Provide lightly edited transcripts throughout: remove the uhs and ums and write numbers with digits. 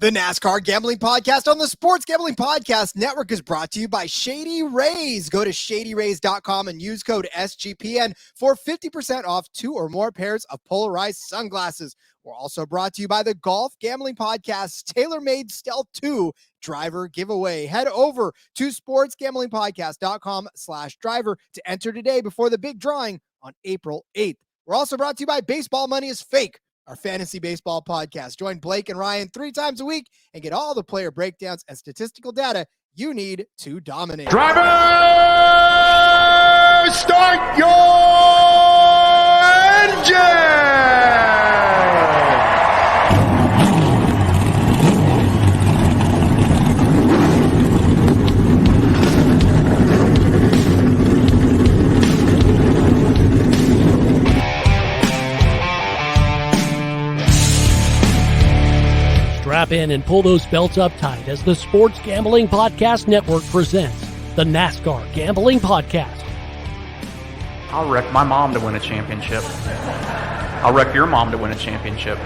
The NASCAR Gambling Podcast on the Sports Gambling Podcast Network is brought to you by Shady Rays. Go to shadyrays.com and use code SGPN for 50% off 2 or more pairs of polarized sunglasses. We're also brought to you by the Golf Gambling Podcast's tailor-made Stealth 2 driver giveaway. Head over to sportsgamblingpodcast.com/driver to enter today before the big drawing on April 8th. We're also brought to you by Baseball Money is Fake, our fantasy baseball podcast. Join Blake and Ryan 3 times a week and get all the player breakdowns and statistical data you need to dominate. Driver, start your engine! Strap in and pull those belts up tight as the Sports Gambling Podcast Network presents the NASCAR Gambling Podcast. I'll wreck my mom to win a championship. I'll wreck your mom to win a championship.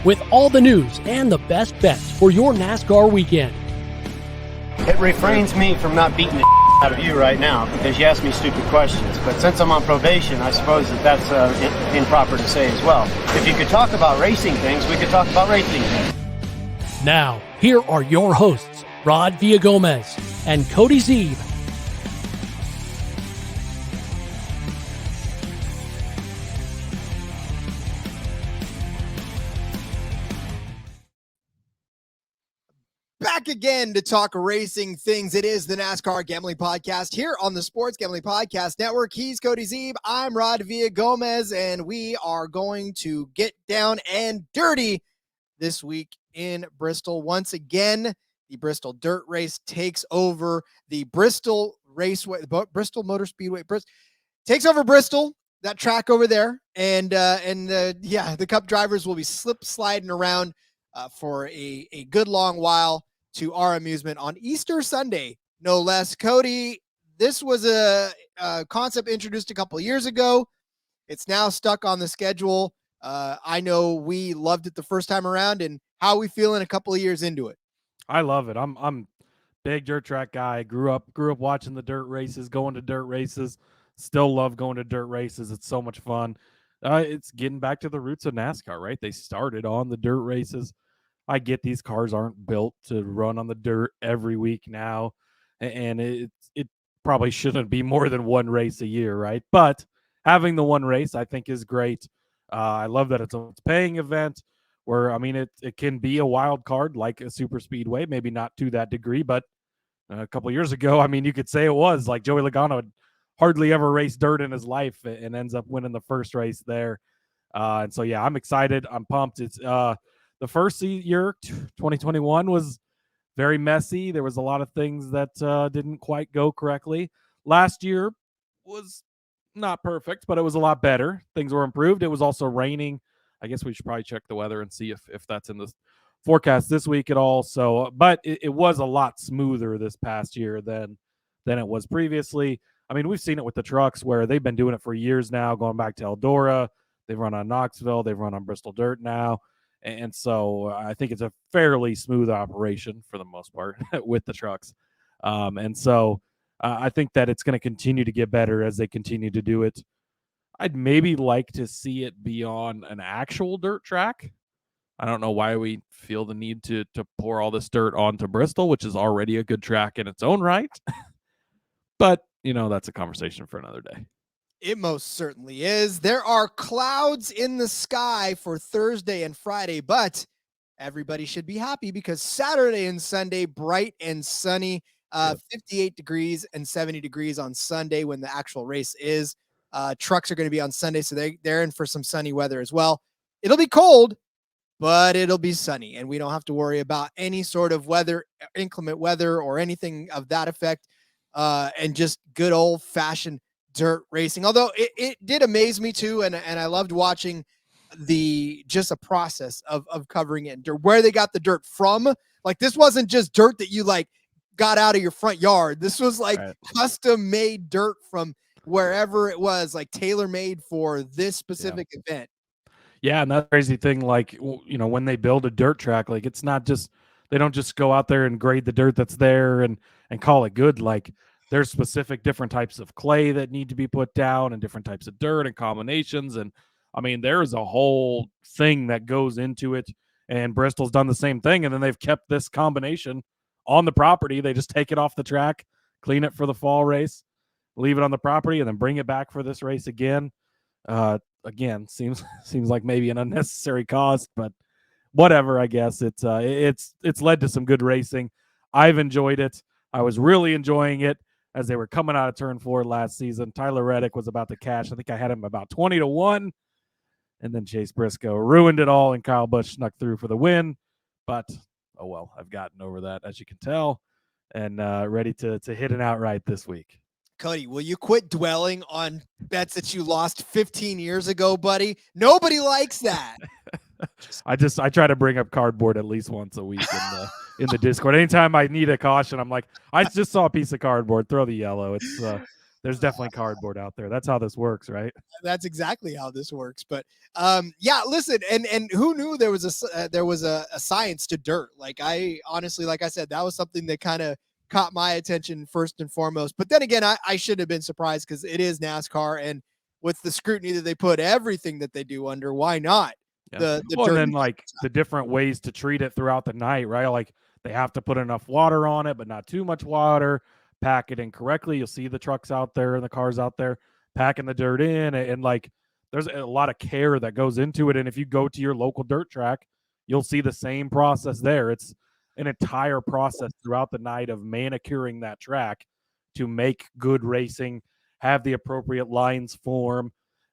With all the news and the best bets for your NASCAR weekend. It refrains me from not beating the out of you right now because you asked me stupid questions. But since I'm on probation, I suppose that's improper to say as well. If you could talk about racing things, we could talk about racing things. Now, here are your hosts, Rod Villagomez and Cody Zeeb. Back again to talk racing things. It is the NASCAR Gambling Podcast here on the Sports Gambling Podcast Network. He's Cody Zeeb. I'm Rod Villagomez, and we are going to get down and dirty this week in Bristol. Once again, the Bristol Dirt Race takes over the Bristol Raceway, Bristol Motor Speedway, takes over Bristol, that track over there, and the Cup drivers will be sliding around for a good long while to our amusement on Easter Sunday, no less. Cody, this was a concept introduced a couple of years ago. It's now stuck on the schedule. I know we loved it the first time around, and how we feeling a couple of years into it? I love it. I'm big dirt track guy. Grew up watching the dirt races, going to dirt races. Still love going to dirt races. It's so much fun. It's getting back to the roots of NASCAR, right? They started on the dirt races. I get these cars aren't built to run on the dirt every week now, and it probably shouldn't be more than one race a year, right? But having the one race, I think, is great. I love that it's a paying event where, I mean, it can be a wild card like a super speedway, maybe not to that degree, but a couple years ago, I mean, you could say it was like Joey Logano had hardly ever raced dirt in his life and ends up winning the first race there. And so, yeah, I'm excited. I'm pumped. It's the first year, 2021, was very messy. There was a lot of things that didn't quite go correctly. Last year was not perfect, but it was a lot better. Things were improved. It was also raining. I guess we should probably check the weather and see if that's in the forecast this week at all. So, but it was a lot smoother this past year than it was previously. I mean, we've seen it with the trucks where they've been doing it for years now, going back to Eldora. They've run on Knoxville. They've run on Bristol Dirt now. And so I think it's a fairly smooth operation for the most part with the trucks. And so I think that it's going to continue to get better as they continue to do it. I'd maybe like to see it be on an actual dirt track. I don't know why we feel the need to pour all this dirt onto Bristol, which is already a good track in its own right. But, that's a conversation for another day. It most certainly is. There are clouds in the sky for Thursday and Friday, but everybody should be happy because Saturday and Sunday, bright and sunny, 58 degrees and 70 degrees on Sunday when the actual race is. Trucks are going to be on Sunday, so they're in for some sunny weather as well. It'll be cold, but it'll be sunny, and we don't have to worry about any sort of inclement weather or anything of that effect, and just good old-fashioned dirt racing. Although it did amaze me too, and I loved watching a process of covering it, where they got the dirt from. Like, this wasn't just dirt that you got out of your front yard. This was custom made dirt from wherever it was, tailor made for this specific event. Yeah, and that's the crazy thing. Like, you know, when they build a dirt track, like it's not just they don't just go out there and grade the dirt that's there and call it good. Like, there's specific different types of clay that need to be put down and different types of dirt and combinations. And I mean, there's a whole thing that goes into it. And Bristol's done the same thing, and then they've kept this combination on the property. They just take it off the track, clean it for the fall race, leave it on the property, and then bring it back for this race again. Again, seems like maybe an unnecessary cost, but whatever. I guess it's led to some good racing. I've enjoyed it. I was really enjoying it as they were coming out of turn 4 last season. Tyler Reddick was about to cash. I think I had him about 20-1, and then Chase Briscoe ruined it all, and Kyle Busch snuck through for the win. But oh well, I've gotten over that, as you can tell, and ready to hit an outright this week. Cody, will you quit dwelling on bets that you lost 15 years ago, buddy? Nobody likes that. I try to bring up cardboard at least once a week in the Discord. Anytime I need a caution, I'm like, I just saw a piece of cardboard. Throw the yellow. It's there's definitely cardboard out there. That's how this works, right? That's exactly how this works. But yeah, listen, and who knew there was a science to dirt? Like, I honestly, like I said, that was something that kind of caught my attention first and foremost. But then again, I should have been surprised because it is NASCAR, and with the scrutiny that they put everything that they do under, why not? Yeah. And then like the different ways to treat it throughout the night, right? Like they have to put enough water on it, but not too much water. Pack it in correctly. You'll see the trucks out there and the cars out there packing the dirt in, and like there's a lot of care that goes into it. And if you go to your local dirt track, you'll see the same process there. It's an entire process throughout the night of manicuring that track to make good racing, have the appropriate lines form,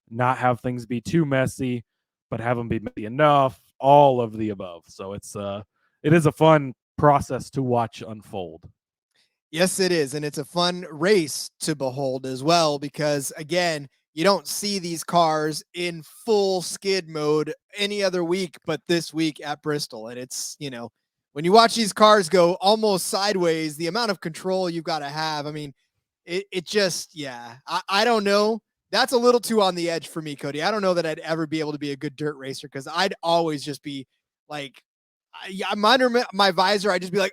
not have things be too messy, but have them be messy enough, all of the above. So it is a fun process to watch unfold. Yes, it is. And it's a fun race to behold as well, because again, you don't see these cars in full skid mode any other week, but this week at Bristol. And it's, you know, when you watch these cars go almost sideways, the amount of control you've got to have. I mean, it just, yeah, I don't know. That's a little too on the edge for me, Cody. I don't know that I'd ever be able to be a good dirt racer, because I'd always just be like, I'm under my visor. I'd just be like,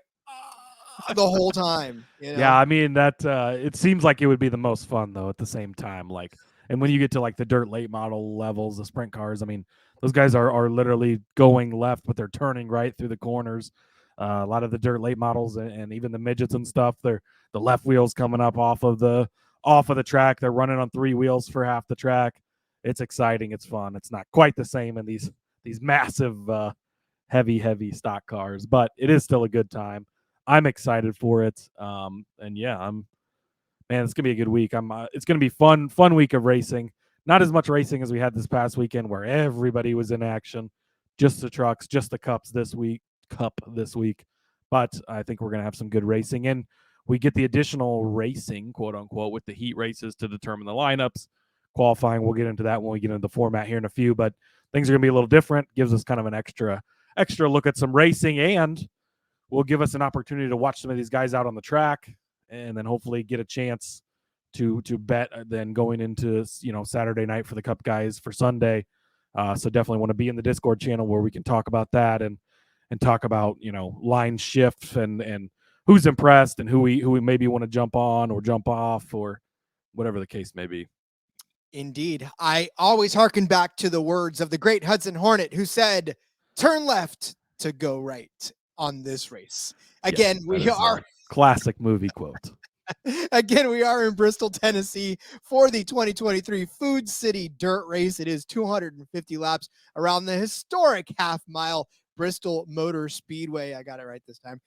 the whole time. You know? Yeah, I mean, that it seems like it would be the most fun, though, at the same time. Like, and when you get to like the dirt late model levels, the sprint cars, I mean, those guys are literally going left, but they're turning right through the corners. A lot of the dirt late models and even the midgets and stuff, they're the left wheels coming up off of the track. They're running on 3 wheels for half the track. It's exciting. It's fun. It's not quite the same in these massive, heavy stock cars, but it is still a good time. I'm excited for it. And yeah, it's gonna be a good week. It's gonna be fun week of racing. Not as much racing as we had this past weekend, where everybody was in action. Just the trucks, just the cup this week. But I think we're gonna have some good racing, and we get the additional racing, quote unquote, with the heat races to determine the lineups. Qualifying, we'll get into that when we get into the format here in a few. But things are gonna be a little different. Gives us kind of an extra look at some racing, and will give us an opportunity to watch some of these guys out on the track, and then hopefully get a chance to bet then going into, you know, Saturday night for the Cup guys for Sunday. So definitely want to be in the Discord channel where we can talk about that and talk about, you know, line shift and who's impressed and who we maybe want to jump on or jump off or whatever the case may be. Indeed. I always harken back to the words of the great Hudson Hornet, who said, "Turn left to go right on this race." Again, yes, we are classic movie quote. Again, we are in Bristol, Tennessee for the 2023 Food City Dirt Race. It is 250 laps around the historic half-mile Bristol Motor Speedway. I got it right this time.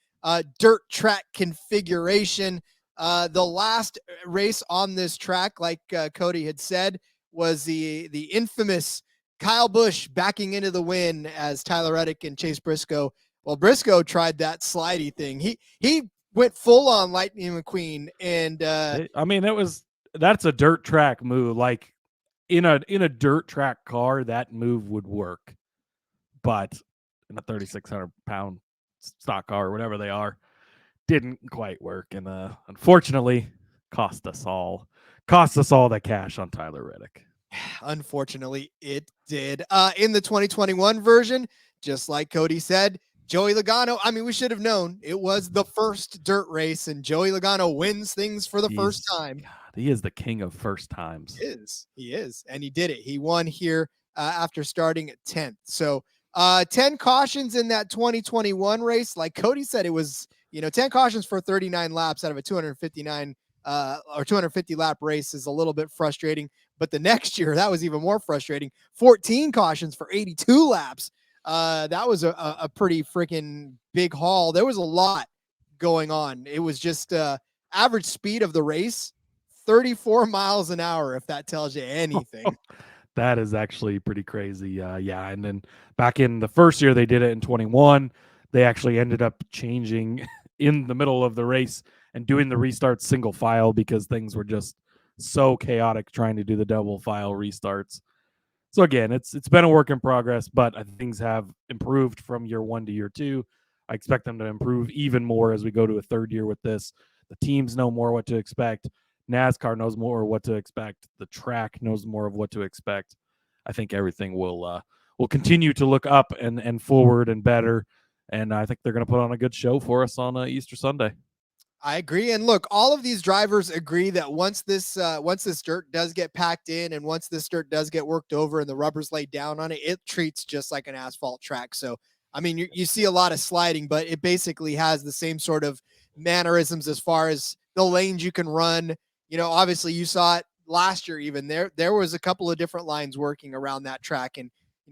Dirt track configuration. The last race on this track, like Cody had said, was the infamous Kyle Busch backing into the win as Tyler Reddick and Chase Briscoe. Well, Briscoe tried that slidey thing. He went full on Lightning McQueen, and I mean, that's a dirt track move. Like in a dirt track car, that move would work, but in a 3,600-pound stock car or whatever they are, didn't quite work, and unfortunately, cost us all the cash on Tyler Reddick. Unfortunately, it did. In the 2021 version, just like Cody said, Joey Logano, I mean, we should have known it was the first dirt race, and Joey Logano wins things for the first time. God, he is the king of first times. He is, and he did it. He won here after starting at 10th. So 10 cautions in that 2021 race. Like Cody said, it was, 10 cautions for 39 laps out of a 259 or 250 lap race is a little bit frustrating. But the next year, that was even more frustrating. 14 cautions for 82 laps. That was a pretty freaking big haul. There was a lot going on. It was just average speed of the race, 34 miles an hour, if that tells you anything. That is actually pretty crazy. Yeah. And then back in the first year they did it in 21, they actually ended up changing in the middle of the race and doing the restart single file because things were just so chaotic trying to do the double file restarts. So again, it's been a work in progress, but things have improved from year 1 to year 2. I expect them to improve even more as we go to a third year with this. The teams know more what to expect. NASCAR knows more what to expect. The track knows more of what to expect. I think everything will continue to look up and forward and better. And I think they're going to put on a good show for us on Easter Sunday. I agree. And look, all of these drivers agree that once this dirt does get packed in and once this dirt does get worked over and the rubber's laid down on it, it treats just like an asphalt track. So, I mean, you see a lot of sliding, but it basically has the same sort of mannerisms as far as the lanes you can run. Obviously you saw it last year, even there was a couple of different lines working around that track, and,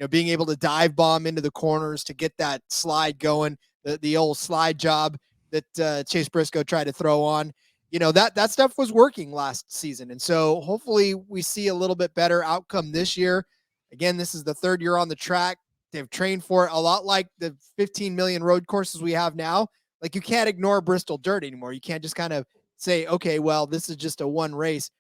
being able to dive bomb into the corners to get that slide going, the old slide job that Chase Briscoe tried to throw on, that stuff was working last season. And so hopefully we see a little bit better outcome this year. Again, this is the third year on the track. They've trained for it a lot like the 15 million road courses we have now. Like, you can't ignore Bristol dirt anymore. You can't just kind of say, okay, well, this is just a one race.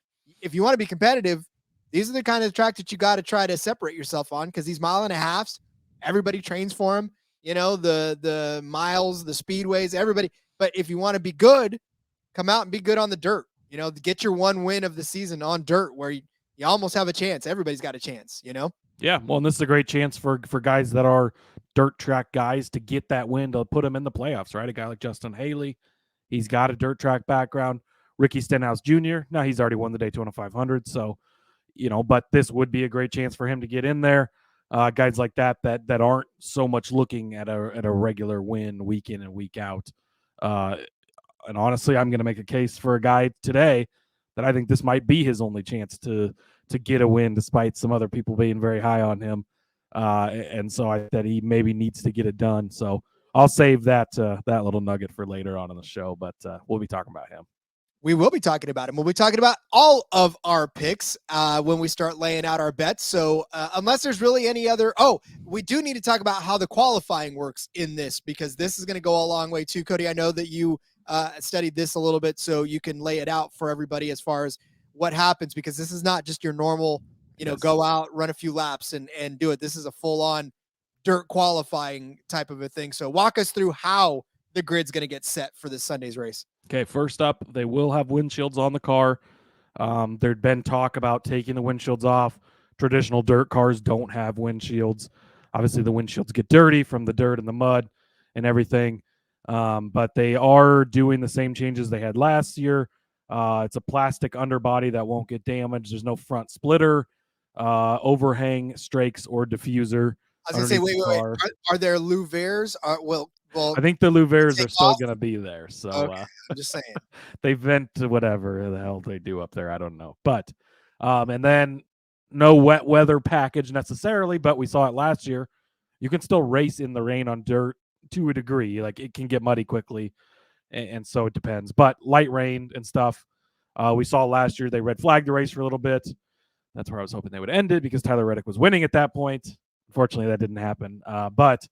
If you want to be competitive, these are the kind of tracks that you got to try to separate yourself on, because these 1.5 miles, everybody trains for them. The miles, the speedways, everybody. But if you want to be good, come out and be good on the dirt. Get your one win of the season on dirt where you almost have a chance. Everybody's got a chance, Yeah, well, and this is a great chance for guys that are dirt track guys to get that win, to put them in the playoffs, right? A guy like Justin Haley, he's got a dirt track background. Ricky Stenhouse Jr., now he's already won the Daytona 500, so, but this would be a great chance for him to get in there. Guys like that aren't so much looking at a regular win week in and week out. And honestly, I'm going to make a case for a guy today that I think this might be his only chance to get a win, despite some other people being very high on him. And so I said he maybe needs to get it done. So I'll save that little nugget for later on in the show, but we'll be talking about him. We will be talking about him. We'll be talking about all of our picks when we start laying out our bets. So unless there's really any other, we do need to talk about how the qualifying works in this, because this is going to go a long way too. Cody, I know that you studied this a little bit, so you can lay it out for everybody as far as what happens, because this is not just your normal, go out, run a few laps and do it. This is a full on dirt qualifying type of a thing. So walk us through how the grid's going to get set for this Sunday's race. Okay, first up, they will have windshields on the car. There'd been talk about taking the windshields off. Traditional dirt cars don't have windshields. Obviously, the windshields get dirty from the dirt and the mud and everything. But they are doing the same changes they had last year. It's a plastic underbody that won't get damaged. There's no front splitter, overhang, strakes, or diffuser. I was going to say, wait. Are there louvers? Well, I think the louvers are still going to be there. So okay. I'm just saying. They vent to whatever the hell they do up there. I don't know. But and then no wet weather package necessarily, but we saw it last year. You can still race in the rain on dirt to a degree. Like, it can get muddy quickly, and so it depends. But light rain and stuff, we saw last year they red flagged the race for a little bit. That's where I was hoping they would end it, because Tyler Reddick was winning at that point. Unfortunately, that didn't happen. But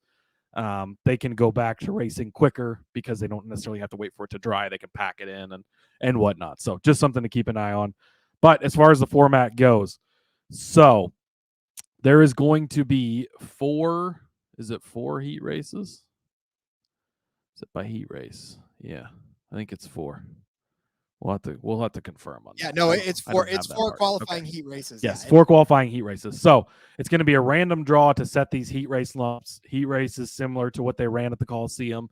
they can go back to racing quicker because they don't necessarily have to wait for it to dry. They can pack it in and whatnot. So just something to keep an eye on. But as far as the format goes, so there is going to be 4 heat races? Is it by heat race? Yeah, I think it's 4. We'll have to confirm on Yeah, that. no, I don't- it's I don't four. have It's that 4 part. qualifying Okay. heat races. Yes, Yeah, 4 qualifying heat races. So it's going to be a random draw to set these heat race lumps. Heat races similar to what they ran at the Coliseum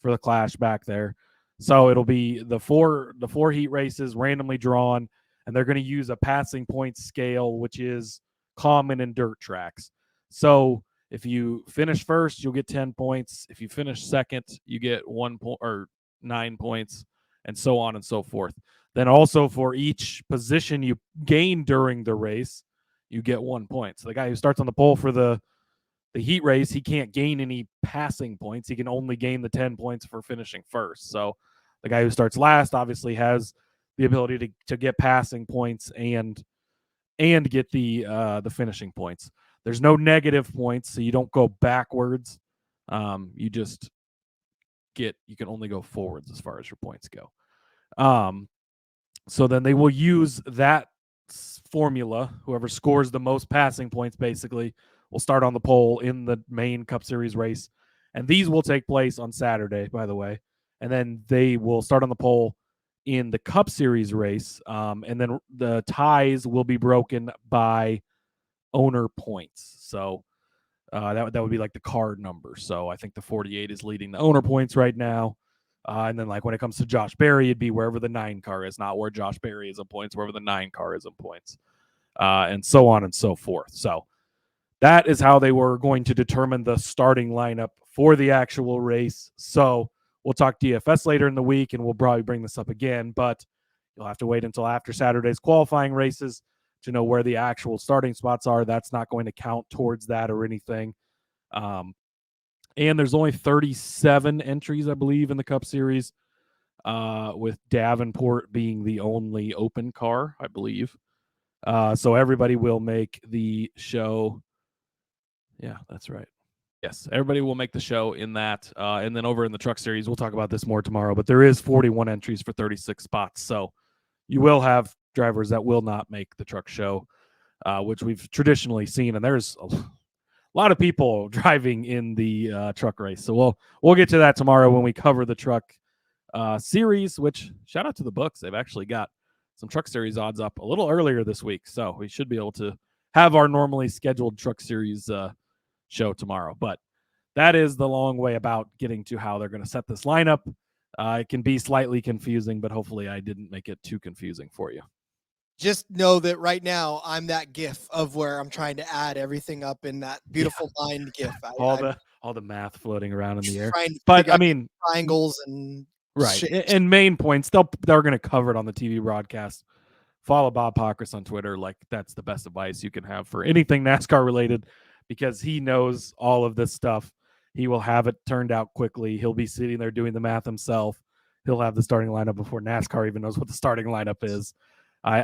for the Clash back there. So it'll be the four heat races randomly drawn, and they're going to use a passing point scale, which is common in dirt tracks. So if you finish first, you'll get 10 points. If you finish second, you get 1 point or 9 points, and so on and so forth. Then also for each position you gain during the race, you get 1 point. So the guy who starts on the pole for the heat race, he can't gain any passing points. He can only gain the 10 points for finishing first. So the guy who starts last obviously has the ability to get passing points and get the finishing points. There's no negative points, so you don't go backwards. You just you can only go forwards as far as your points go. So then they will use that formula. Whoever scores the most passing points basically will start on the pole in the main Cup Series race. And these will take place on Saturday, by the way. And then they will start on the pole in the Cup Series race. And then the ties will be broken by owner points. So that would be like the card number. So I think the 48 is leading the owner points right now. And then, like, when it comes to Josh Berry, it'd be wherever the 9 car is, not where Josh Berry is in points, wherever the 9 car is in points, and so on and so forth. So that is how they were going to determine the starting lineup for the actual race. So we'll talk DFS later in the week, and we'll probably bring this up again, but you'll have to wait until after Saturday's qualifying races to know where the actual starting spots are. That's not going to count towards that or anything. And there's only 37 entries, I believe, in the Cup Series, with Davenport being the only open car, I believe. So everybody will make the show. Yeah, that's right. Yes, everybody will make the show in that. And then over in the Truck Series, we'll talk about this more tomorrow, but there is 41 entries for 36 spots. So you will have drivers that will not make the truck show, which we've traditionally seen. And there's a lot of people driving in the truck race. So we'll get to that tomorrow when we cover the Truck Series, which shout out to the books. They've actually got some Truck Series odds up a little earlier this week. So we should be able to have our normally scheduled Truck Series show tomorrow. But that is the long way about getting to how they're going to set this lineup. It can be slightly confusing, but hopefully I didn't make it too confusing for you. Just know that right now I'm that GIF of where I'm trying to add everything up in that beautiful mind GIF. All the math floating around in the air. But I mean, triangles and right. shapes. And main points, they're going to cover it on the TV broadcast. Follow Bob Pockrass on Twitter. Like, that's the best advice you can have for anything NASCAR related, because he knows all of this stuff. He will have it turned out quickly. He'll be sitting there doing the math himself. He'll have the starting lineup before NASCAR even knows what the starting lineup is.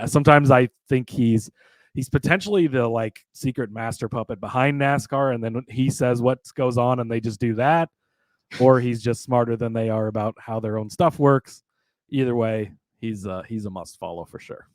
Sometimes I think he's potentially the like secret master puppet behind NASCAR, and then he says what goes on and they just do that, or he's just smarter than they are about how their own stuff works. Either way, he's a must follow for sure.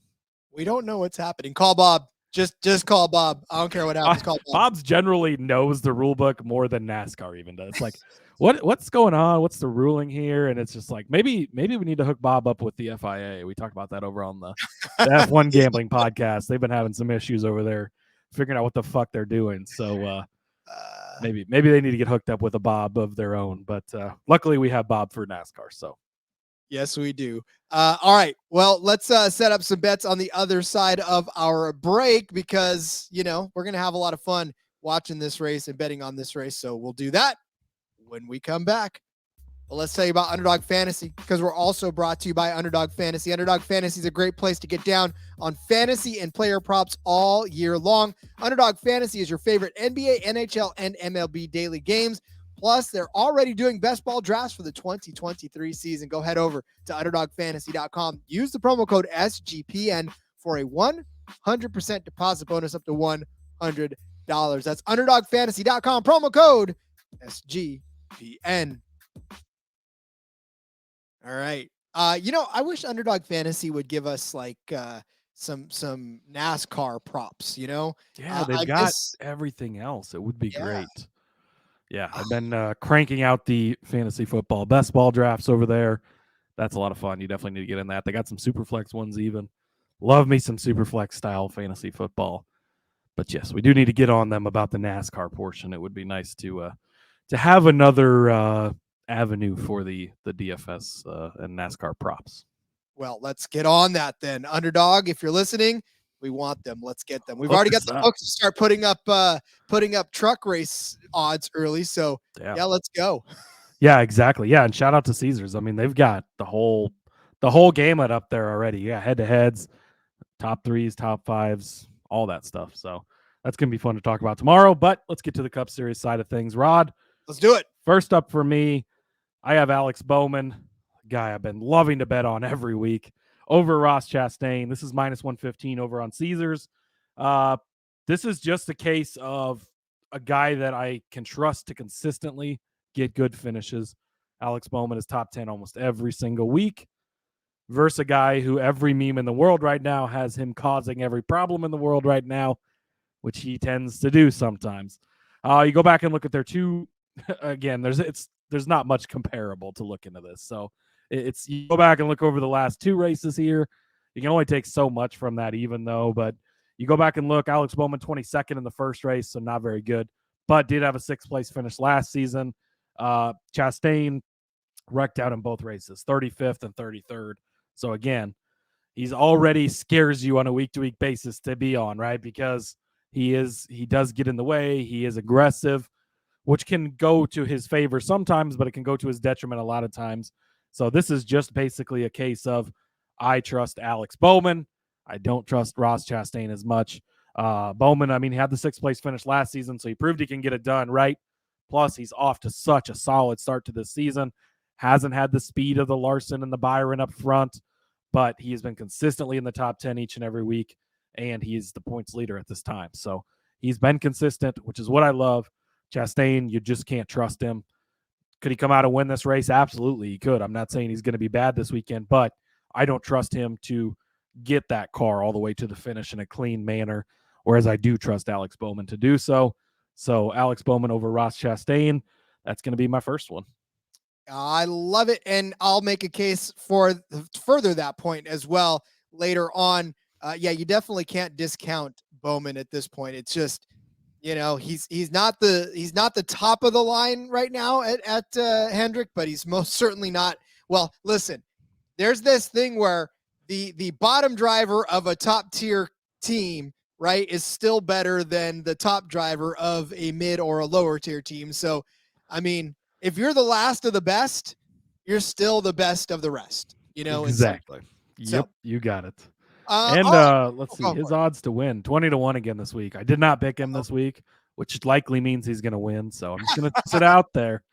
We don't know what's happening. Call Bob. Just call Bob. I don't care what happens. Call Bob. Bob's generally knows the rule book more than NASCAR even does. It's like, what's going on? What's the ruling here? And it's just like, maybe we need to hook Bob up with the FIA. We talked about that over on the F1 Gambling Podcast. They've been having some issues over there figuring out what the fuck they're doing. So maybe they need to get hooked up with a Bob of their own. But luckily we have Bob for NASCAR. So yes, we do. All right. Well, let's set up some bets on the other side of our break, because, we're going to have a lot of fun watching this race and betting on this race. So we'll do that when we come back. Well, let's tell you about Underdog Fantasy, because we're also brought to you by Underdog Fantasy. Underdog Fantasy is a great place to get down on fantasy and player props all year long. Underdog Fantasy is your favorite NBA, NHL, and MLB daily games. Plus, they're already doing best ball drafts for the 2023 season. Go head over to UnderdogFantasy.com. Use the promo code SGPN for a 100% deposit bonus up to $100. That's UnderdogFantasy.com. Promo code SGPN. All right. I wish Underdog Fantasy would give us like some NASCAR props. Yeah, they've got everything else. It would be great. Yeah, I've been cranking out the fantasy football best ball drafts over there. That's a lot of fun. You definitely need to get in that. They got some Superflex ones even. Love me some Superflex style fantasy football. But yes, we do need to get on them about the NASCAR portion. It would be nice to have another avenue for the DFS and NASCAR props. Well, let's get on that then. Underdog, if you're listening, we want them. Let's get them. We've Hook already got us the up. folks to start putting up truck race odds early. So yeah, let's go. Yeah, exactly. Yeah, and shout out to Caesars. I mean, they've got the whole gamut up there already. Yeah, head-to-heads, top threes, top fives, all that stuff. So that's going to be fun to talk about tomorrow. But let's get to the Cup Series side of things. Rod, let's do it. First up for me, I have Alex Bowman, a guy I've been loving to bet on every week, over Ross Chastain. This is minus 115 over on Caesars. This is just a case of a guy that I can trust to consistently get good finishes. Alex Bowman is top 10 almost every single week versus a guy who every meme in the world right now has him causing every problem in the world right now, which he tends to do sometimes. You go back and look at their two, again, there's not much comparable to look into this. So it's you go back and look over the last two races here. You can only take so much from that even though, but you go back and look, Alex Bowman 22nd in the first race, so not very good, but did have a 6th place finish last season. Chastain wrecked out in both races, 35th and 33rd. So again, he's already scares you on a week-to-week basis to be on, right? Because he does get in the way. He is aggressive, which can go to his favor sometimes, but it can go to his detriment a lot of times. So this is just basically a case of I trust Alex Bowman. I don't trust Ross Chastain as much. Bowman, I mean, he had the 6th place finish last season, so he proved he can get it done, right? Plus, he's off to such a solid start to this season. Hasn't had the speed of the Larson and the Byron up front, but he has been consistently in the top 10 each and every week, and he is the points leader at this time. So he's been consistent, which is what I love. Chastain, you just can't trust him. Could he come out and win this race? Absolutely, he could. I'm not saying he's going to be bad this weekend, but I don't trust him to get that car all the way to the finish in a clean manner, whereas I do trust Alex Bowman to do so. So Alex Bowman over Ross Chastain, that's going to be my first one. I love it, and I'll make a case for further that point as well later on. Yeah, you definitely can't discount Bowman at this point. It's just, you know, he's not the top of the line right now at Hendrick, but he's most certainly not. Well, listen, there's this thing where the bottom driver of a top tier team, right, is still better than the top driver of a mid or a lower tier team. So, I mean, if you're the last of the best, you're still the best of the rest, you know? Exactly. So, yep, you got it. Let's see, his odds to win, 20-1 again this week. I did not pick him this week, which likely means he's going to win. So I'm just going to sit out there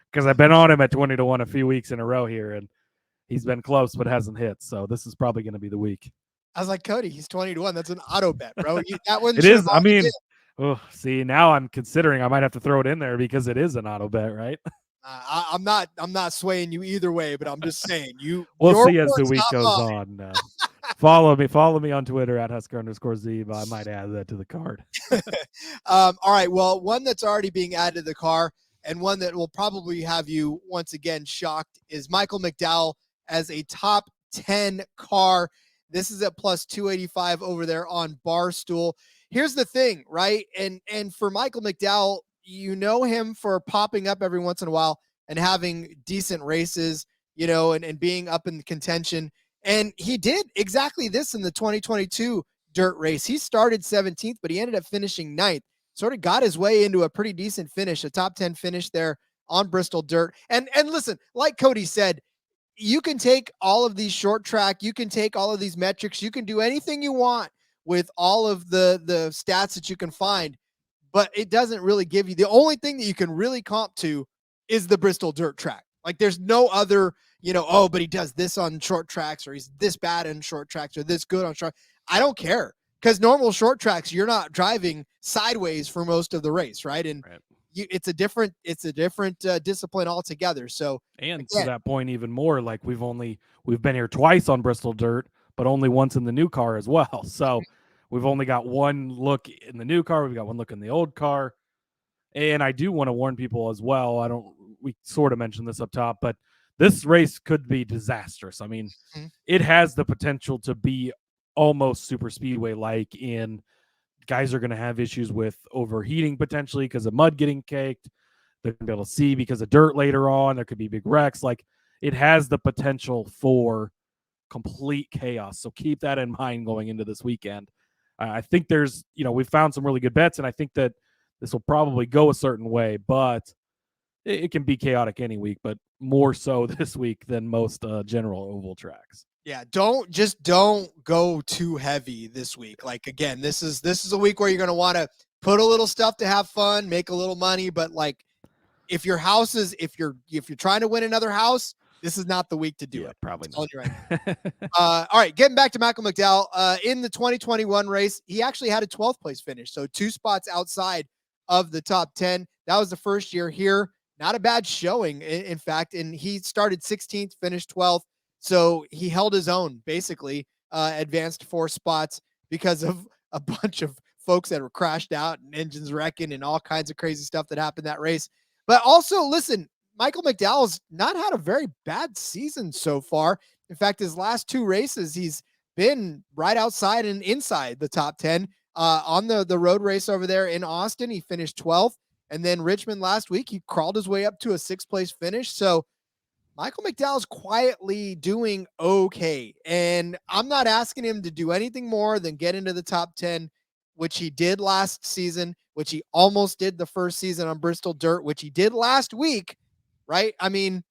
because I've been on him at 20-1 a few weeks in a row here, and he's been close but hasn't hit. So this is probably going to be the week. I was like, Cody, he's 20-1. That's an auto bet, bro. That one. It is. I mean, see, now I'm considering I might have to throw it in there because it is an auto bet, right? I'm not swaying you either way, but I'm just saying We'll see as the week goes on. Follow me on Twitter at Husker_Zeeb. I might add that to the card. All right. Well, one that's already being added to the car and one that will probably have you once again shocked is Michael McDowell as a top 10 car. This is at plus 285 over there on Barstool. Here's the thing, right? And for Michael McDowell, you know him for popping up every once in a while and having decent races, you know, and being up in contention. And he did exactly this in the 2022 dirt race. He started 17th, but he ended up finishing 9th. Sort of got his way into a pretty decent finish, a top 10 finish there on Bristol dirt. And listen, like Cody said, you can take all of these short track, you can take all of these metrics, you can do anything you want with all of the stats that you can find, but it doesn't really give you, the only thing that you can really comp to is the Bristol dirt track. Like there's no other, you know, oh, but he does this on short tracks, or he's this bad on short tracks, or this good on short. I don't care, because normal short tracks, you're not driving sideways for most of the race, right? And it's a different discipline altogether. So, and again, to that point, even more, like we've been here twice on Bristol dirt, but only once in the new car as well. So we've only got one look in the new car. We've got one look in the old car. And I do want to warn people as well. We sort of mentioned this up top, but this race could be disastrous. I mean, it has the potential to be almost super speedway like, in guys are going to have issues with overheating potentially because of mud getting caked. They're going to be able to see because of dirt later on. There could be big wrecks. Like, it has the potential for complete chaos. So keep that in mind going into this weekend. I think there's, we've found some really good bets, and I think that this will probably go a certain way, but it can be chaotic any week, but more so this week than most general oval tracks. Yeah, don't go too heavy this week. Like, again, this is a week where you're going to want to put a little stuff to have fun, make a little money, but like, if you're trying to win another house, this is not the week to do it. Probably not. not. All right, getting back to Michael McDowell, in the 2021 race, he actually had a 12th place finish, so 2 spots outside of the top 10. That was the first year here. Not a bad showing, in fact, and he started 16th, finished 12th, so he held his own, basically, advanced 4 spots because of a bunch of folks that were crashed out and engines wrecking and all kinds of crazy stuff that happened that race. But also, listen, Michael McDowell's not had a very bad season so far. In fact, his last 2 races, he's been right outside and inside the top 10. On the road race over there in Austin, he finished 12th. And then Richmond last week, he crawled his way up to a 6th place finish. So Michael McDowell's quietly doing okay. And I'm not asking him to do anything more than get into the top 10, which he did last season, which he almost did the first season on Bristol Dirt, which he did last week, right? I mean,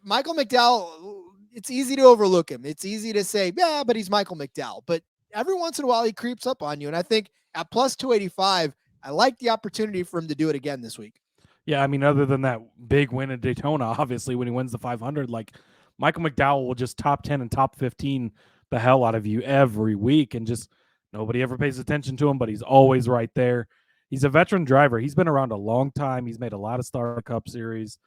Michael McDowell, it's easy to overlook him. It's easy to say, yeah, but he's Michael McDowell. But every once in a while, he creeps up on you. And I think at plus 285, I like the opportunity for him to do it again this week. Yeah, I mean, other than that big win at Daytona, obviously, when he wins the 500, like, Michael McDowell will just top 10 and top 15 the hell out of you every week, and just nobody ever pays attention to him, but he's always right there. He's a veteran driver. He's been around a long time. He's made a lot of Star Cup series.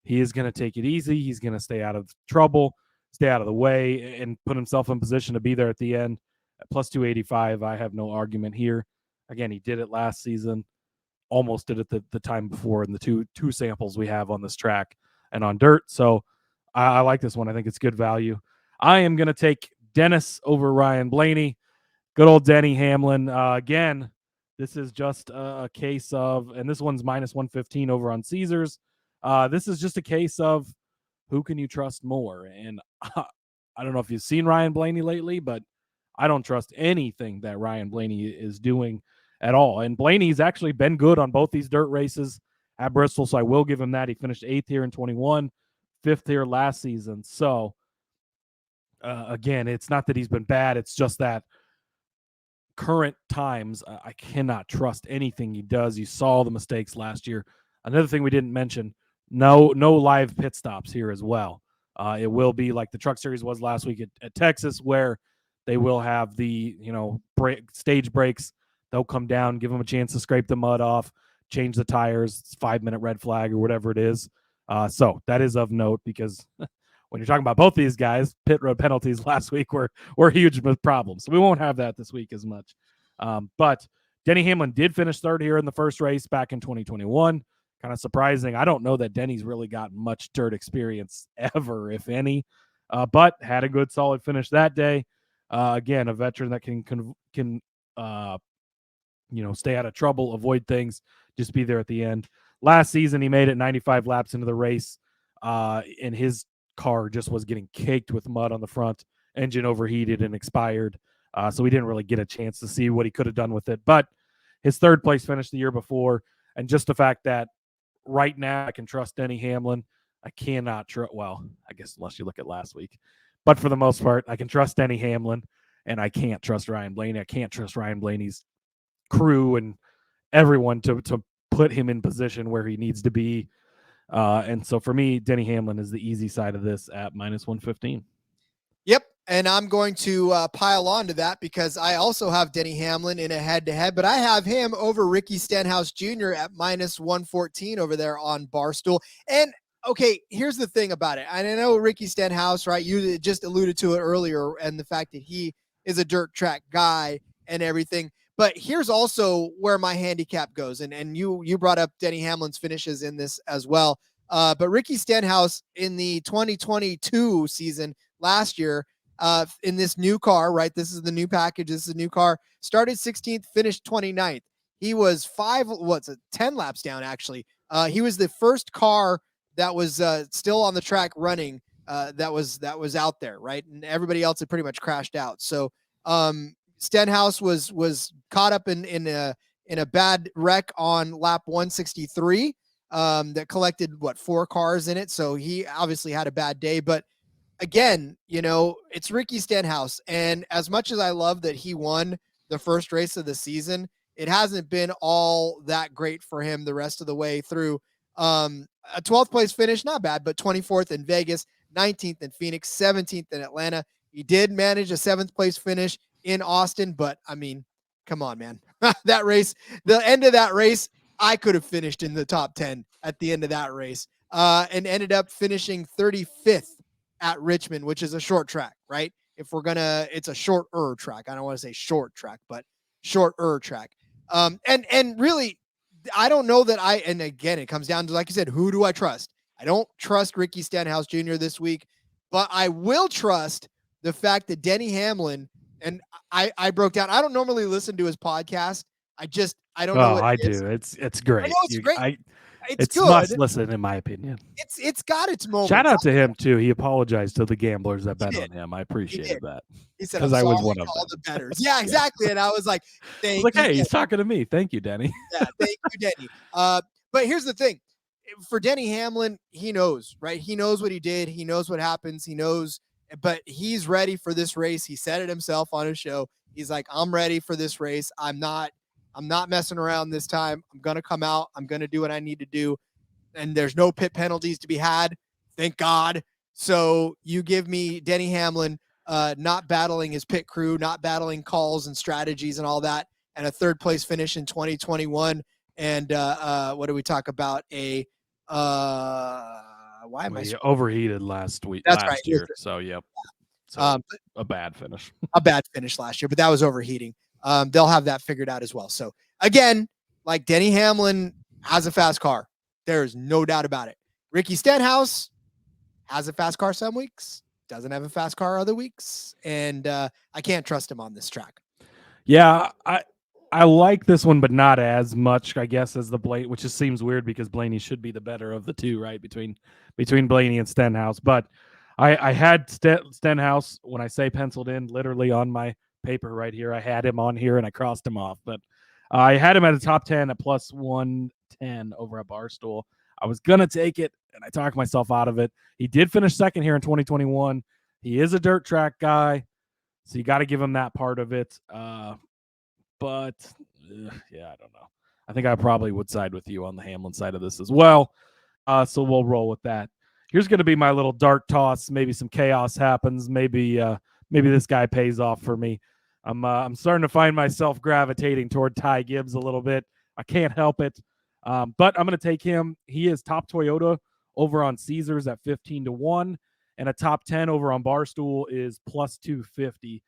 He is going to take it easy. He's going to stay out of trouble, stay out of the way, and put himself in position to be there at the end. At plus 285, I have no argument here. Again, he did it last season. Almost did it the time before in the two samples we have on this track and on dirt. So I like this one. I think it's good value. I am going to take Dennis over Ryan Blaney. Good old Denny Hamlin. Again, this is just a case of, and this one's minus 115 over on Caesars. This is just a case of who can you trust more? And I don't know if you've seen Ryan Blaney lately, but I don't trust anything that Ryan Blaney is doing at all. And Blaney's actually been good on both these dirt races at Bristol, so I will give him that. He finished 8th here in 21, 5th here last season. So, again, it's not that he's been bad. It's just that current times, I cannot trust anything he does. You saw the mistakes last year. Another thing we didn't mention, no live pit stops here as well. It will be like the Truck Series was last week at Texas, where they will have the stage breaks. They'll come down, give them a chance to scrape the mud off, change the tires, 5-minute red flag or whatever it is. So that is of note, because when you're talking about both these guys, pit road penalties last week were huge problems. So we won't have that this week as much. But Denny Hamlin did finish 3rd here in the first race back in 2021. Kind of surprising. I don't know that Denny's really gotten much dirt experience ever, if any, but had a good solid finish that day. Again, a veteran that can stay out of trouble, avoid things, just be there at the end. Last season, he made it 95 laps into the race, and his car just was getting caked with mud on the front, engine overheated and expired. So we didn't really get a chance to see what he could have done with it. But his 3rd place finish the year before, and just the fact that right now I can trust Denny Hamlin. I cannot trust, well, I guess unless you look at last week. But for the most part, I can trust Denny Hamlin, and I can't trust Ryan Blaney. I can't trust Ryan Blaney's crew and everyone to put him in position where he needs to be. And so for me, Denny Hamlin is the easy side of this at minus 115. Yep. And I'm going to pile on to that, because I also have Denny Hamlin in a head-to-head, but I have him over Ricky Stenhouse Jr. at minus 114 over there on Barstool. And, okay, here's the thing about it. And I know Ricky Stenhouse, right, you just alluded to it earlier, and the fact that he is a dirt track guy and everything. But here's also where my handicap goes. And you brought up Denny Hamlin's finishes in this as well. But Ricky Stenhouse in the 2022 season last year, in this new car, right? This is the new package. This is a new car. Started 16th, finished 29th. He was 10 laps down, actually. He was the first car that was still on the track running that was out there, right? And everybody else had pretty much crashed out. So Stenhouse was caught up in a bad wreck on lap 163 that collected 4 cars in it. So he obviously had a bad day. But again, it's Ricky Stenhouse, and as much as I love that he won the first race of the season, it hasn't been all that great for him the rest of the way through. A 12th place finish, not bad, but 24th in Vegas, 19th in Phoenix, 17th in Atlanta. He did manage a 7th place finish in Austin, but I mean, come on, man. That race, the end of that race, I could have finished in the top 10 at the end of that race, and ended up finishing 35th at Richmond, which is a short track, right? It's a shorter track. I don't want to say short track, but shorter track. And really, I don't know that and again, it comes down to, like you said, who do I trust? I don't trust Ricky Stenhouse Jr. this week, but I will trust the fact that Denny Hamlin, and I broke down, I don't normally listen to his podcast. I don't know what I it is. do. It's great. I know it's great. It's good. Must listen, in my opinion. It's got its moments. Shout out to him too. He apologized to the gamblers that bet on him. I appreciated that. He said, because I was one of all them. the bettors. Yeah, exactly. And I was like, thank you. Hey, he's talking to me. Thank you, Denny. Yeah, thank you, Denny. But here's the thing. For Denny Hamlin, he knows, right? He knows what he did. He knows what happens. He knows, but he's ready for this race. He said it himself on his show. He's like, I'm ready for this race. I'm not messing around this time. I'm going to come out. I'm going to do what I need to do. And there's no pit penalties to be had. Thank God. So you give me Denny Hamlin not battling his pit crew, not battling calls and strategies and all that, and a 3rd place finish in 2021. And what do we talk about? Why am I overheated last week? That's last right. year. So yep. So a bad finish. A bad finish last year, but that was overheating. They'll have that figured out as well. So again, like Denny Hamlin has a fast car. There's no doubt about it. Ricky Stenhouse has a fast car some weeks, doesn't have a fast car other weeks, and I can't trust him on this track. Yeah, I like this one, but not as much, I guess, as the Blaney, which just seems weird because Blaney should be the better of the two, right? Between Blaney and Stenhouse. But I had Stenhouse, when I say penciled in, literally on my paper right here. I had him on here and I crossed him off. But I had him at a top 10 at plus 110 over at Barstool. I was going to take it, and I talked myself out of it. He did finish second here in 2021. He is a dirt track guy, so you got to give him that part of it. But yeah, I don't know. I think I probably would side with you on the Hamlin side of this as well. So we'll roll with that. Here's going to be my little dart toss. Maybe some chaos happens. Maybe this guy pays off for me. I'm starting to find myself gravitating toward Ty Gibbs a little bit. I can't help it. But I'm going to take him. He is top Toyota over on Caesars at 15-1, and a top 10 over on Barstool is plus 250.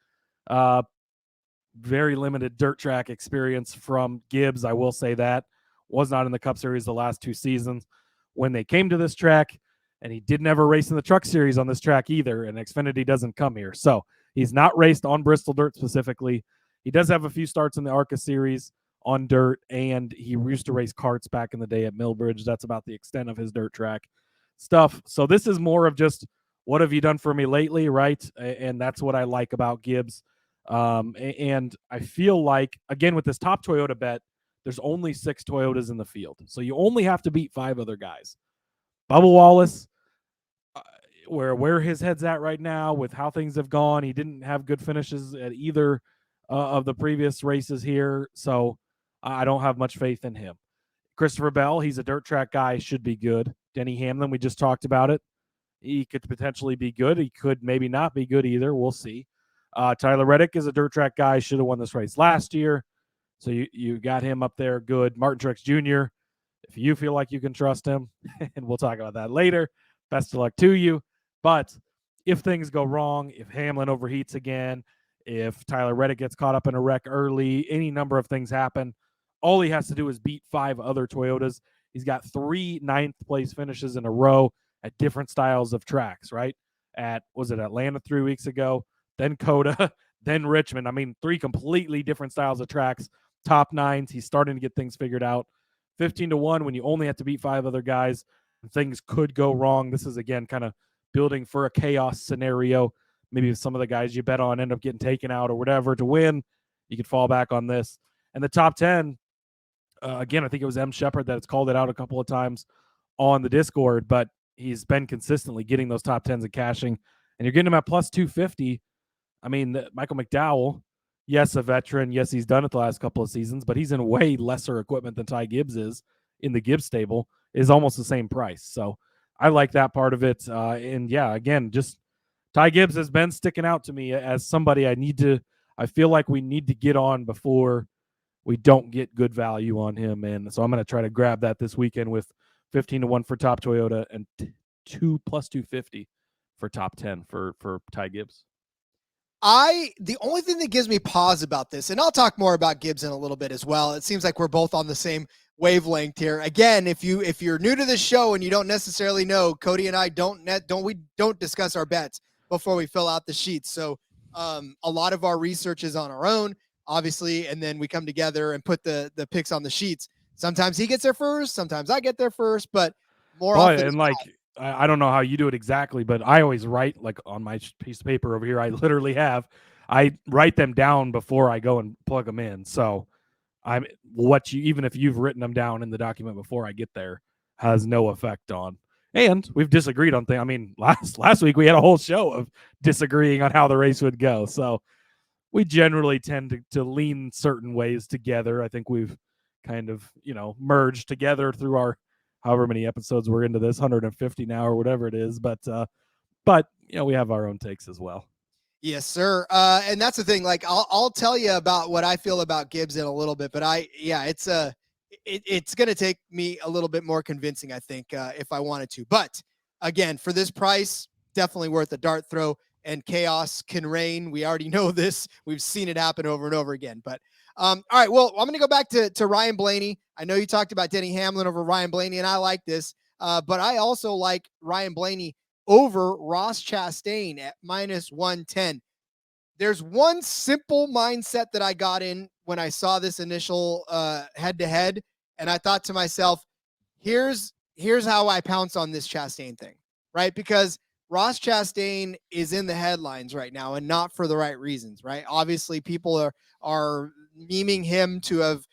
Very limited dirt track experience from Gibbs. I will say that. Was not in the Cup Series the last 2 seasons. When they came to this track, and he didn't ever race in the Truck Series on this track either, and Xfinity doesn't come here. So he's not raced on Bristol dirt specifically. He does have a few starts in the ARCA Series on dirt, and he used to race karts back in the day at Millbridge. That's about the extent of his dirt track stuff. So this is more of just, what have you done for me lately, right? And that's what I like about Gibbs. And I feel like, again, with this top Toyota bet, there's only 6 Toyotas in the field. So you only have to beat 5 other guys. Bubba Wallace, where his head's at right now with how things have gone, he didn't have good finishes at either of the previous races here. So I don't have much faith in him. Christopher Bell, he's a dirt track guy, should be good. Denny Hamlin, we just talked about it. He could potentially be good. He could maybe not be good either. We'll see. Tyler Reddick is a dirt track guy, should have won this race last year. So you got him up there good. Martin Truex Jr., if you feel like you can trust him, and we'll talk about that later, best of luck to you. But if things go wrong, if Hamlin overheats again, if Tyler Reddick gets caught up in a wreck early, any number of things happen, all he has to do is beat 5 other Toyotas. He's got 3 ninth place finishes in a row at different styles of tracks, right? Was it Atlanta 3 weeks ago, then Coda, then Richmond. I mean, 3 completely different styles of tracks, top 9s. He's starting to get things figured out. 15-1 when you only have to beat 5 other guys, things could go wrong. This is, again, kind of building for a chaos scenario. Maybe if some of the guys you bet on end up getting taken out or whatever to win, you could fall back on this. And the top 10, again, I think it was M. Shepard that's called it out a couple of times on the Discord, but he's been consistently getting those top 10s and cashing, and you're getting him at plus 250. I mean, Michael McDowell, yes, a veteran. Yes, he's done it the last couple of seasons, but he's in way lesser equipment than Ty Gibbs is in the Gibbs stable, is almost the same price. So I like that part of it. And yeah, again, just Ty Gibbs has been sticking out to me as somebody I feel like we need to get on before we don't get good value on him. And so I'm going to try to grab that this weekend with 15-1 for top Toyota and plus 250 for top 10 for Ty Gibbs. The only thing that gives me pause about this, and I'll talk more about Gibbs in a little bit as well. It seems like we're both on the same wavelength here. Again, if you're new to this show and you don't necessarily know, Cody and I don't discuss our bets before we fill out the sheets. So a lot of our research is on our own, obviously, and then we come together and put the picks on the sheets. Sometimes he gets there first, sometimes I get there first, but more often. And like, I don't know how you do it exactly, but I always write, like on my piece of paper over here, I write them down before I go and plug them in. So even if you've written them down in the document before I get there, has no effect on. And we've disagreed on things. I mean, last week we had a whole show of disagreeing on how the race would go. So we generally tend to lean certain ways together. I think we've kind of, merged together through our however many episodes we're into this, 150 now or whatever it is. But we have our own takes as well. Yes, sir. And that's the thing. Like, I'll tell you about what I feel about Gibbs in a little bit, but it's going to take me a little bit more convincing, I think, if I wanted to. But again, for this price, definitely worth a dart throw, and chaos can reign. We already know this. We've seen it happen over and over again. But all right, well, I'm going to go back to Ryan Blaney. I know you talked about Denny Hamlin over Ryan Blaney, and I like this. But I also like Ryan Blaney over Ross Chastain at minus 110. There's one simple mindset that I got in when I saw this initial head-to-head, and I thought to myself, here's how I pounce on this Chastain thing, right? Because Ross Chastain is in the headlines right now, and not for the right reasons, right? Obviously, people are memeing him to have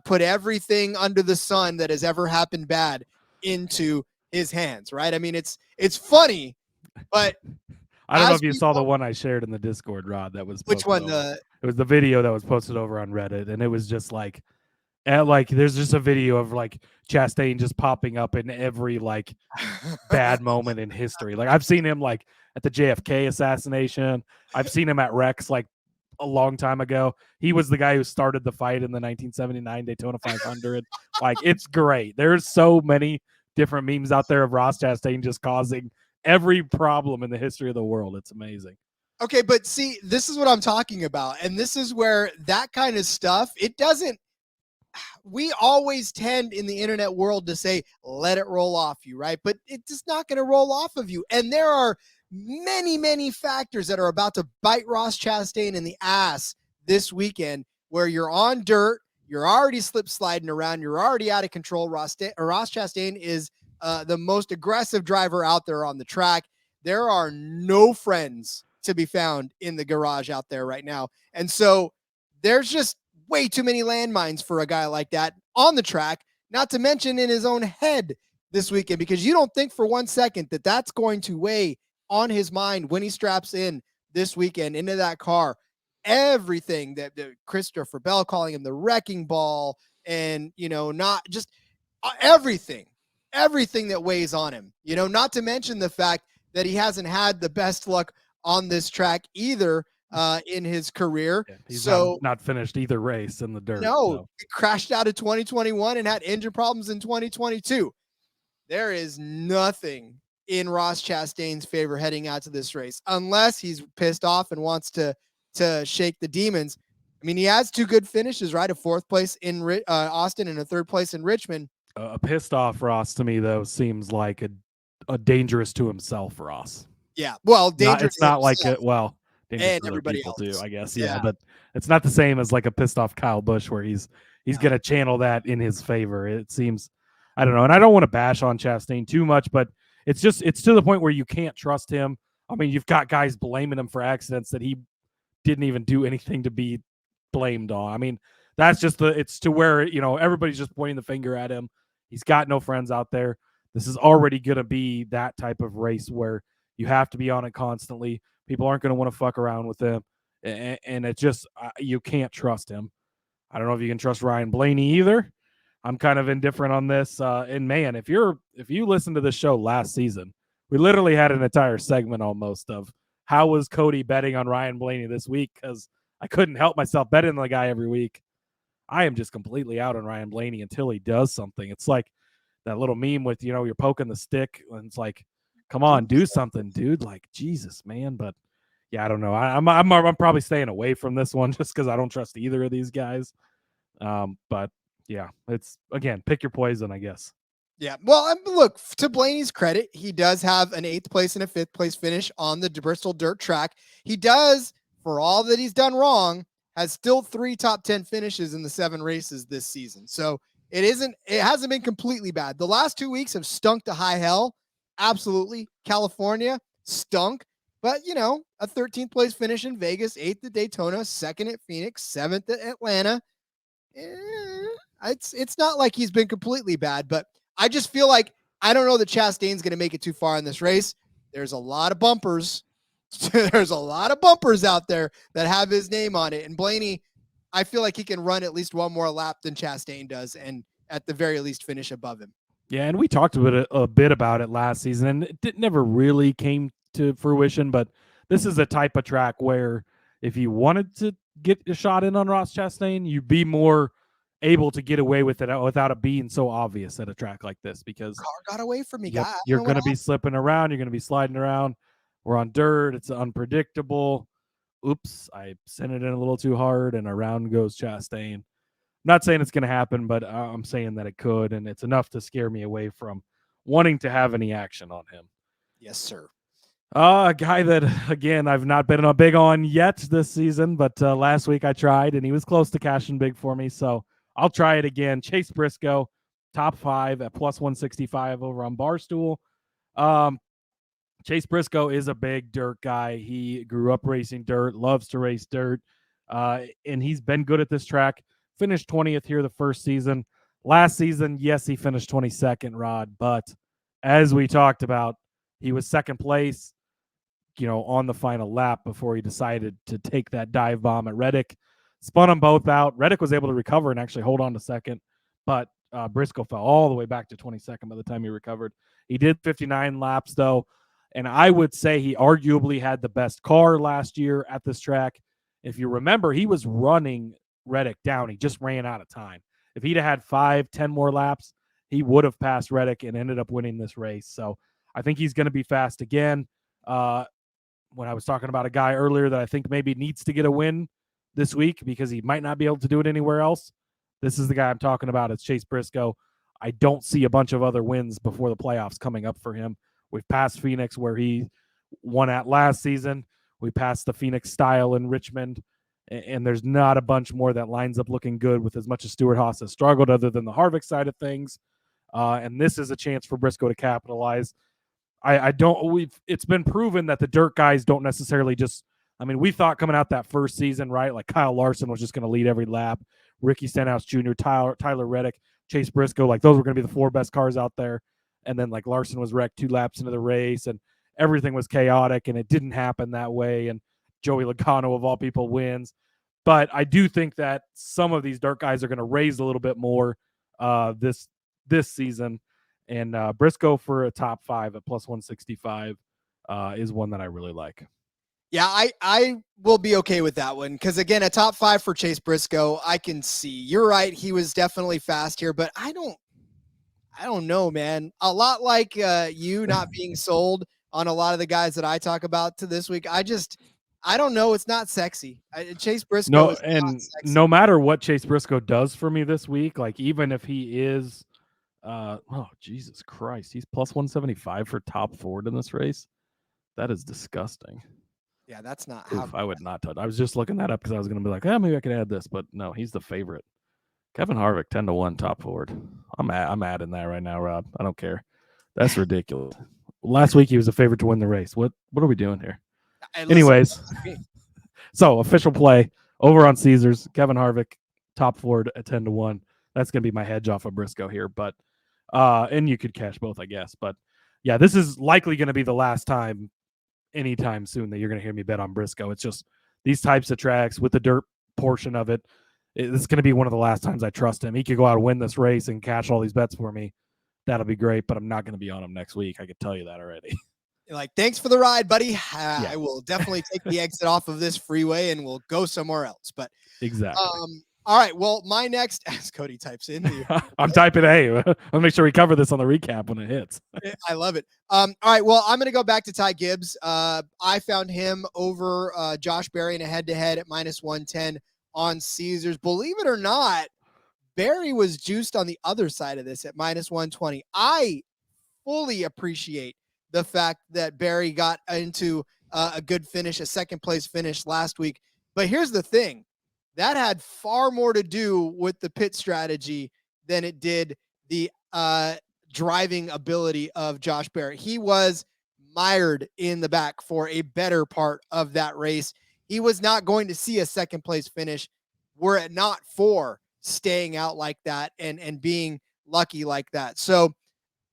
put everything under the sun that has ever happened bad into his hands, right? I mean, it's funny, but I don't know if you saw the one I shared in the Discord, Rod. That was which one? It was the video that was posted over on Reddit, and it was just like there's just a video of like Chastain just popping up in every like bad moment in history. Like I've seen him like at the JFK assassination. I've seen him at Rex like a long time ago. He was the guy who started the fight in the 1979 Daytona 500. Like it's great. There's so many different memes out there of Ross Chastain just causing every problem in the history of the world. It's amazing. Okay, but see, this is what I'm talking about. And this is where that kind of stuff, we always tend in the internet world to say, let it roll off you, right? But it's just not going to roll off of you. And there are many, many factors that are about to bite Ross Chastain in the ass this weekend, where you're on dirt, you're already slip sliding around, you're already out of control. Ross Chastain is the most aggressive driver out there on the track. There are no friends to be found in the garage out there right now. And so there's just way too many landmines for a guy like that on the track, not to mention in his own head this weekend, because you don't think for 1 second that that's going to weigh on his mind when he straps in this weekend into that car. Everything that Christopher Bell calling him the wrecking ball, and, not just everything that weighs on him, not to mention the fact that he hasn't had the best luck on this track either in his career. Yeah, he's not finished either race in the dirt. No, he crashed out of 2021 and had engine problems in 2022. There is nothing in Ross Chastain's favor heading out to this race, unless he's pissed off and wants to shake the demons. I mean, he has 2 good finishes, right? A 4th place in Austin and a 3rd place in Richmond. A pissed off Ross to me though seems like a dangerous to himself Ross. Yeah. Well, Not dangerous it's to not like himself it. Well, dangerous and to other everybody people too, else. I guess. Yeah. Yeah, but it's not the same as like a pissed off Kyle Busch where he's gonna channel that in his favor. It seems, I don't know, and I don't want to bash on Chastain too much, but it's to the point where you can't trust him. I mean, you've got guys blaming him for accidents that he didn't even do anything to be blamed on. I mean, that's just it's to where, everybody's just pointing the finger at him. He's got no friends out there. This is already going to be that type of race where you have to be on it constantly. People aren't going to want to fuck around with him. And it just, you can't trust him. I don't know if you can trust Ryan Blaney either. I'm kind of indifferent on this. And man, if you listened to the show last season, we literally had an entire segment almost of how was Cody betting on Ryan Blaney this week, because I couldn't help myself betting the guy every week. I am just completely out on Ryan Blaney until he does something. It's like that little meme with, you're poking the stick and it's like, come on, do something, dude. Like, Jesus, man. But yeah, I don't know. I'm probably staying away from this one just because I don't trust either of these guys. But yeah, it's, again, pick your poison, I guess. Yeah. Well, look, to Blaney's credit, he does have an 8th place and a 5th place finish on the Bristol dirt track. He does, for all that he's done wrong, has still 3 top 10 finishes in the 7 races this season. So it hasn't been completely bad. The last 2 weeks have stunk to high hell. Absolutely. California stunk, but a 13th place finish in Vegas, 8th at Daytona, 2nd at Phoenix, 7th at Atlanta. It's not like he's been completely bad, but I just feel like I don't know that Chastain's going to make it too far in this race. There's a lot of bumpers. There's a lot of bumpers out there that have his name on it. And Blaney, I feel like he can run at least one more lap than Chastain does, and at the very least finish above him. Yeah, and we talked a bit about it last season, and it never really came to fruition, but this is a type of track where if you wanted to get a shot in on Ross Chastain, you'd be more able to get away with it without it being so obvious at a track like this, because car got away from me. Yep, you're going to be slipping around. You're going to be sliding around. We're on dirt. It's unpredictable. Oops, I sent it in a little too hard, and around goes Chastain. I'm not saying it's going to happen, but I'm saying that it could, and it's enough to scare me away from wanting to have any action on him. Yes, sir. A guy that, again, I've not been big on yet this season, but last week I tried, and he was close to cashing big for me, so I'll try it again. Chase Briscoe, top 5 at plus 165 over on Barstool. Chase Briscoe is a big dirt guy. He grew up racing dirt, loves to race dirt, and he's been good at this track. Finished 20th here the first season. Last season, yes, he finished 22nd, Rod, but as we talked about, he was second place, on the final lap before he decided to take that dive bomb at Reddick. Spun them both out. Reddick was able to recover and actually hold on to second, but Briscoe fell all the way back to 22nd by the time he recovered. He did 59 laps, though, and I would say he arguably had the best car last year at this track. If you remember, he was running Reddick down. He just ran out of time. If he'd have had 5-10 more laps, he would have passed Reddick and ended up winning this race. So I think he's going to be fast again. When I was talking about a guy earlier that I think maybe needs to get a win this week because he might not be able to do it anywhere else, this is the guy I'm talking about. It's Chase Briscoe. I don't see a bunch of other wins before the playoffs coming up for him. We've passed Phoenix where he won at last season. We passed the Phoenix style in Richmond, and there's not a bunch more that lines up looking good with as much as Stewart Haas has struggled other than the Harvick side of things. And this is a chance for Briscoe to capitalize. It's been proven that the dirt guys don't necessarily just, we thought coming out that first season, right? Like Kyle Larson was just going to lead every lap. Ricky Stenhouse Jr., Tyler Reddick, Chase Briscoe, like those were going to be the 4 best cars out there. And then like Larson was wrecked 2 laps into the race and everything was chaotic and it didn't happen that way. And Joey Logano of all people wins. But I do think that some of these dirt guys are going to raise a little bit more this season. And Briscoe for a top 5 at plus 165 is one that I really like. Yeah, I will be okay with that one because, again, a top 5 for Chase Briscoe, I can see. You're right. He was definitely fast here, but I don't know, man. A lot like you not being sold on a lot of the guys that I talk about to this week. I don't know. It's not sexy. Chase Briscoe is not sexy. No matter what Chase Briscoe does for me this week, like even if he is Oh, Jesus Christ. He's plus 175 for top Ford in this race. That is disgusting. Yeah, that's not Oof, how I would not touch. I was just looking that up because I was going to be like, maybe I could add this, but no, he's the favorite. Kevin Harvick, 10-1 top Ford. I'm adding that right now, Rob. I don't care. That's ridiculous. Last week he was a favorite to win the race. What are we doing here? Hey, listen, Anyways, so official play over on Caesars. Kevin Harvick, top Ford at 10-1. That's going to be my hedge off of Briscoe here, but and you could cash both, I guess. But yeah, this is likely going to be the last time anytime soon that you're going to hear me bet on Briscoe. It's just these types of tracks with the dirt portion of it. It's going to be one of the last times I trust him. He could go out and win this race and cash all these bets for me. That'll be great, but I'm not going to be on him next week. I can tell you that already. You're like, thanks for the ride, buddy. I will definitely take the exit off of this freeway and we'll go somewhere else. But exactly. All right. Well, my next, as Cody types in, I'm typing A. I'll make sure we cover this on the recap when it hits. I love it. All right. Well, I'm going to go back to Ty Gibbs. I found him over Josh Berry in a head-to-head at minus 110 on Caesars. Believe it or not, Berry was juiced on the other side of this at minus 120. I fully appreciate the fact that Berry got into a good finish, a second-place finish last week. But here's the thing. That had far more to do with the pit strategy than it did the driving ability of Josh Berry. He was mired in the back for a better part of that race. He was not going to see a second place finish were it not for staying out like that and being lucky like that. So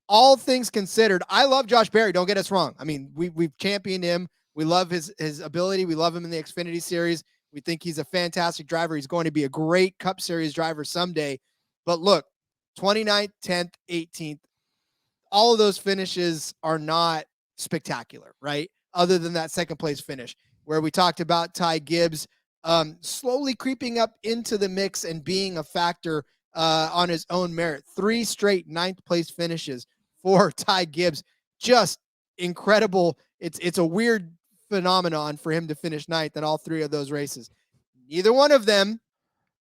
all things considered, I love Josh Berry. Don't get us wrong. I mean, we've championed him. We love his ability. We love him in the Xfinity Series. We think he's a fantastic driver. He's going to be a great Cup Series driver someday. But look, 29th, 10th, 18th, all of those finishes are not spectacular, right? Other than that second place finish where we talked about Ty Gibbs slowly creeping up into the mix and being a factor on his own merit. 3 straight 9th place finishes for Ty Gibbs. Just incredible. It's a weird phenomenon for him to finish 9th in all 3 of those races. Neither one of them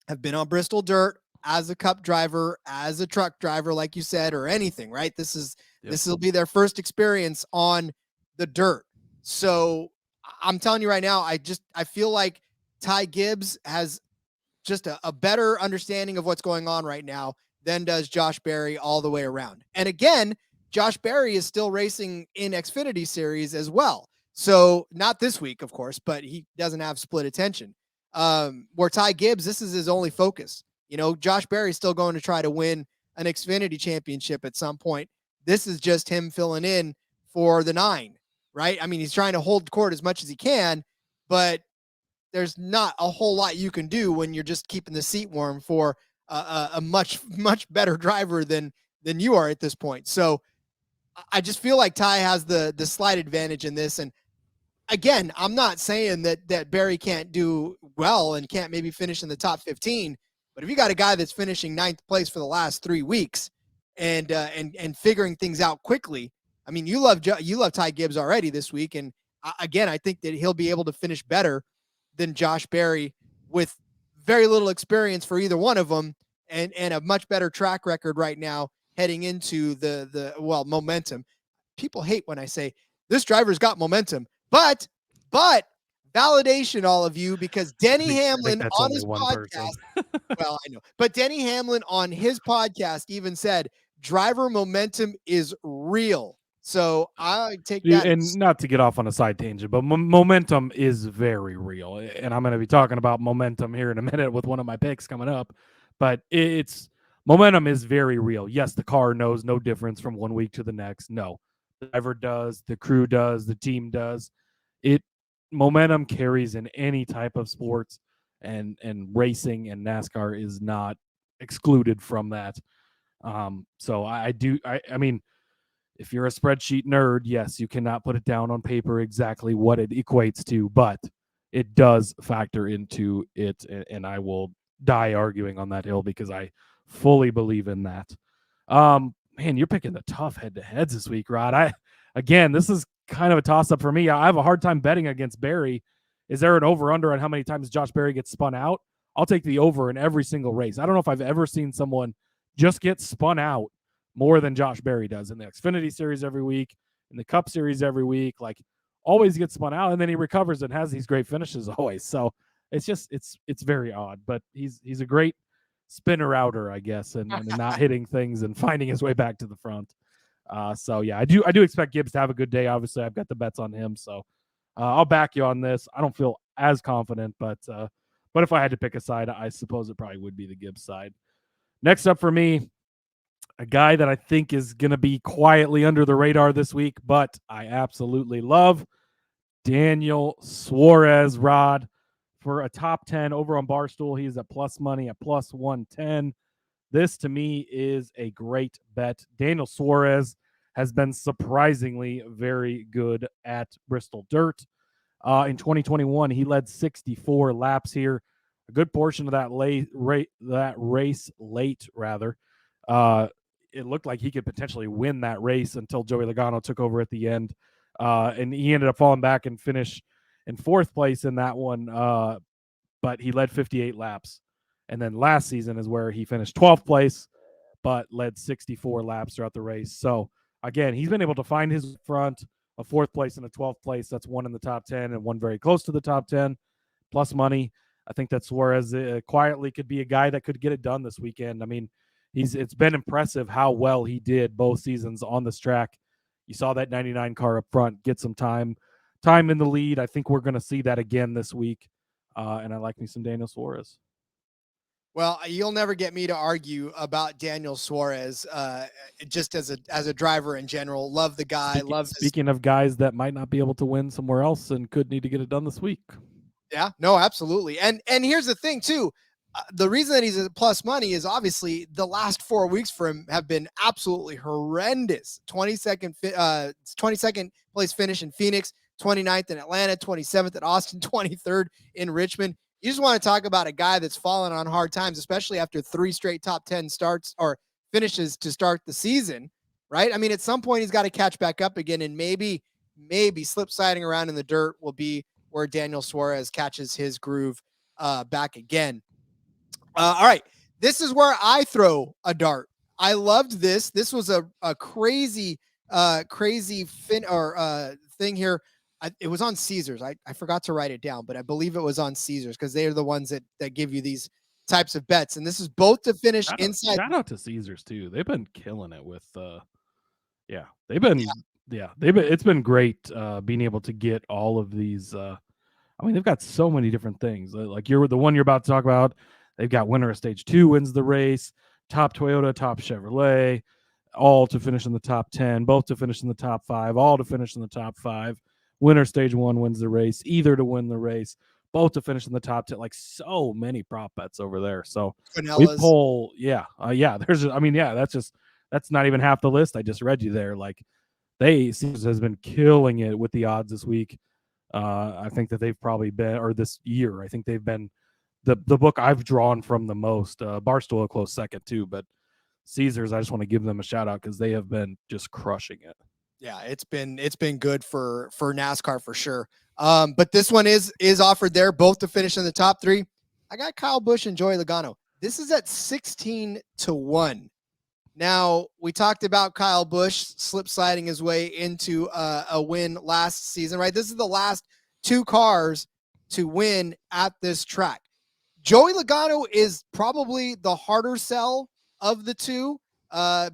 have been on Bristol dirt as a Cup driver, as a truck driver, like you said, or anything, right? This will be their first experience on the dirt. So I'm telling you right now, I feel like Ty Gibbs has just a better understanding of what's going on right now than does Josh Berry all the way around. And again, Josh Berry is still racing in Xfinity Series as well. So not this week, of course, but he doesn't have split attention. Where Ty Gibbs, this is his only focus. You know, Josh Berry's still going to try to win an Xfinity championship at some point. This is just him filling in for the 9, right? I mean, he's trying to hold court as much as he can, but there's not a whole lot you can do when you're just keeping the seat warm for a much, much better driver than you are at this point. So I just feel like Ty has the slight advantage in this. And again, I'm not saying that Berry can't do well and can't maybe finish in the top 15, but if you got a guy that's finishing 9th place for the last 3 weeks and figuring things out quickly, I mean, you love Ty Gibbs already this week. And again, I think that he'll be able to finish better than Josh Berry with very little experience for either one of them and a much better track record right now heading into the momentum. People hate when I say this driver's got momentum, but validation, all of you, because Denny Hamlin on his podcast, well, I know, but Denny Hamlin on his podcast even said driver momentum is real. So I take that. And not to get off on a side tangent, but momentum is very real. And I'm going to be talking about momentum here in a minute with one of my picks coming up, but momentum is very real. Yes, the car knows no difference from one week to the next. No, the driver does, the crew does, the team does. Momentum carries in any type of sports, and racing and NASCAR is not excluded from that. So I mean, if you're a spreadsheet nerd, yes, you cannot put it down on paper exactly what it equates to, but it does factor into it, and I will die arguing on that hill because I fully believe in that. Man, you're picking the tough head-to-heads this week, Rod. Again, this is kind of a toss-up for me. I have a hard time betting against Berry. Is there an over-under on how many times Josh Berry gets spun out? I'll take the over in every single race. I don't know if I've ever seen someone just get spun out more than Josh Berry does in the Xfinity Series every week, in the Cup Series every week. Like, always gets spun out, and then he recovers and has these great finishes always. So it's just it's very odd, but he's a great spinner outer, I guess, and not hitting things and finding his way back to the front. So yeah, I do expect Gibbs to have a good day. Obviously, I've got the bets on him, so I'll back you on this. I don't feel as confident, but if I had to pick a side, I suppose it probably would be the Gibbs side. Next up for me, a guy that I think is going to be quietly under the radar this week, but I absolutely love, Daniel Suarez, Rod, for a top 10 over on Barstool. He's at plus money at plus 110. This to me is a great bet. Daniel Suarez has been surprisingly very good at Bristol Dirt. In 2021, he led 64 laps here. A good portion of that race late. It looked like he could potentially win that race until Joey Logano took over at the end. And he ended up falling back and finished in fourth place in that one. But he led 58 laps. And then last season is where he finished 12th place, but led 64 laps throughout the race. So again, he's been able to find his front, a fourth place and a 12th place. That's one in the top 10 and one very close to the top 10 plus money. I think that Suarez quietly could be a guy that could get it done this weekend. I mean, it's been impressive how well he did both seasons on this track. You saw that 99 car up front get some time in the lead. I think we're going to see that again this week. And I like me some Daniel Suarez. Well, you'll never get me to argue about Daniel Suarez, just as a driver in general. Love the guy. Speaking of guys that might not be able to win somewhere else and could need to get it done this week. Yeah, no, absolutely. And here's the thing too. The reason that he's at plus money is obviously the last 4 weeks for him have been absolutely horrendous. 22nd place finish in Phoenix, 29th in Atlanta, 27th at Austin, 23rd in Richmond. You just want to talk about a guy that's fallen on hard times, especially after 3 straight top 10 starts or finishes to start the season, right? I mean, at some point he's got to catch back up again, and maybe slip sliding around in the dirt will be where Daniel Suarez catches his groove back again. All right, this is where I throw a dart. I loved this. This was a crazy thing here. It was on Caesars. I forgot to write it down, but I believe it was on Caesars because they are the ones that give you these types of bets. And this is both to finish inside. Shout out to Caesars too. They've been killing it with it's been great being able to get all of these. I mean, they've got so many different things. Like the one you're about to talk about. They've got winner of stage 2 wins the race, top Toyota, top Chevrolet, all to finish in the top 10, both to finish in the top 5, all to finish in the top 5. Winner stage 1 wins the race, either to win the race, both to finish in the top 10. Like, so many prop bets over there. So we pull, that's not even half the list I just read you there. Like, Caesars has been killing it with the odds this week. I think that they've probably been, or this year, I think they've been the book I've drawn from the most. Barstool a close second too, but Caesars, I just want to give them a shout out because they have been just crushing it. Yeah, it's been good for NASCAR for sure. But this one is offered there, both to finish in the top 3. I got Kyle Busch and Joey Logano. This is at 16-1. Now, we talked about Kyle Busch slip sliding his way into a win last season, right? This is the last 2 cars to win at this track. Joey Logano is probably the harder sell of the two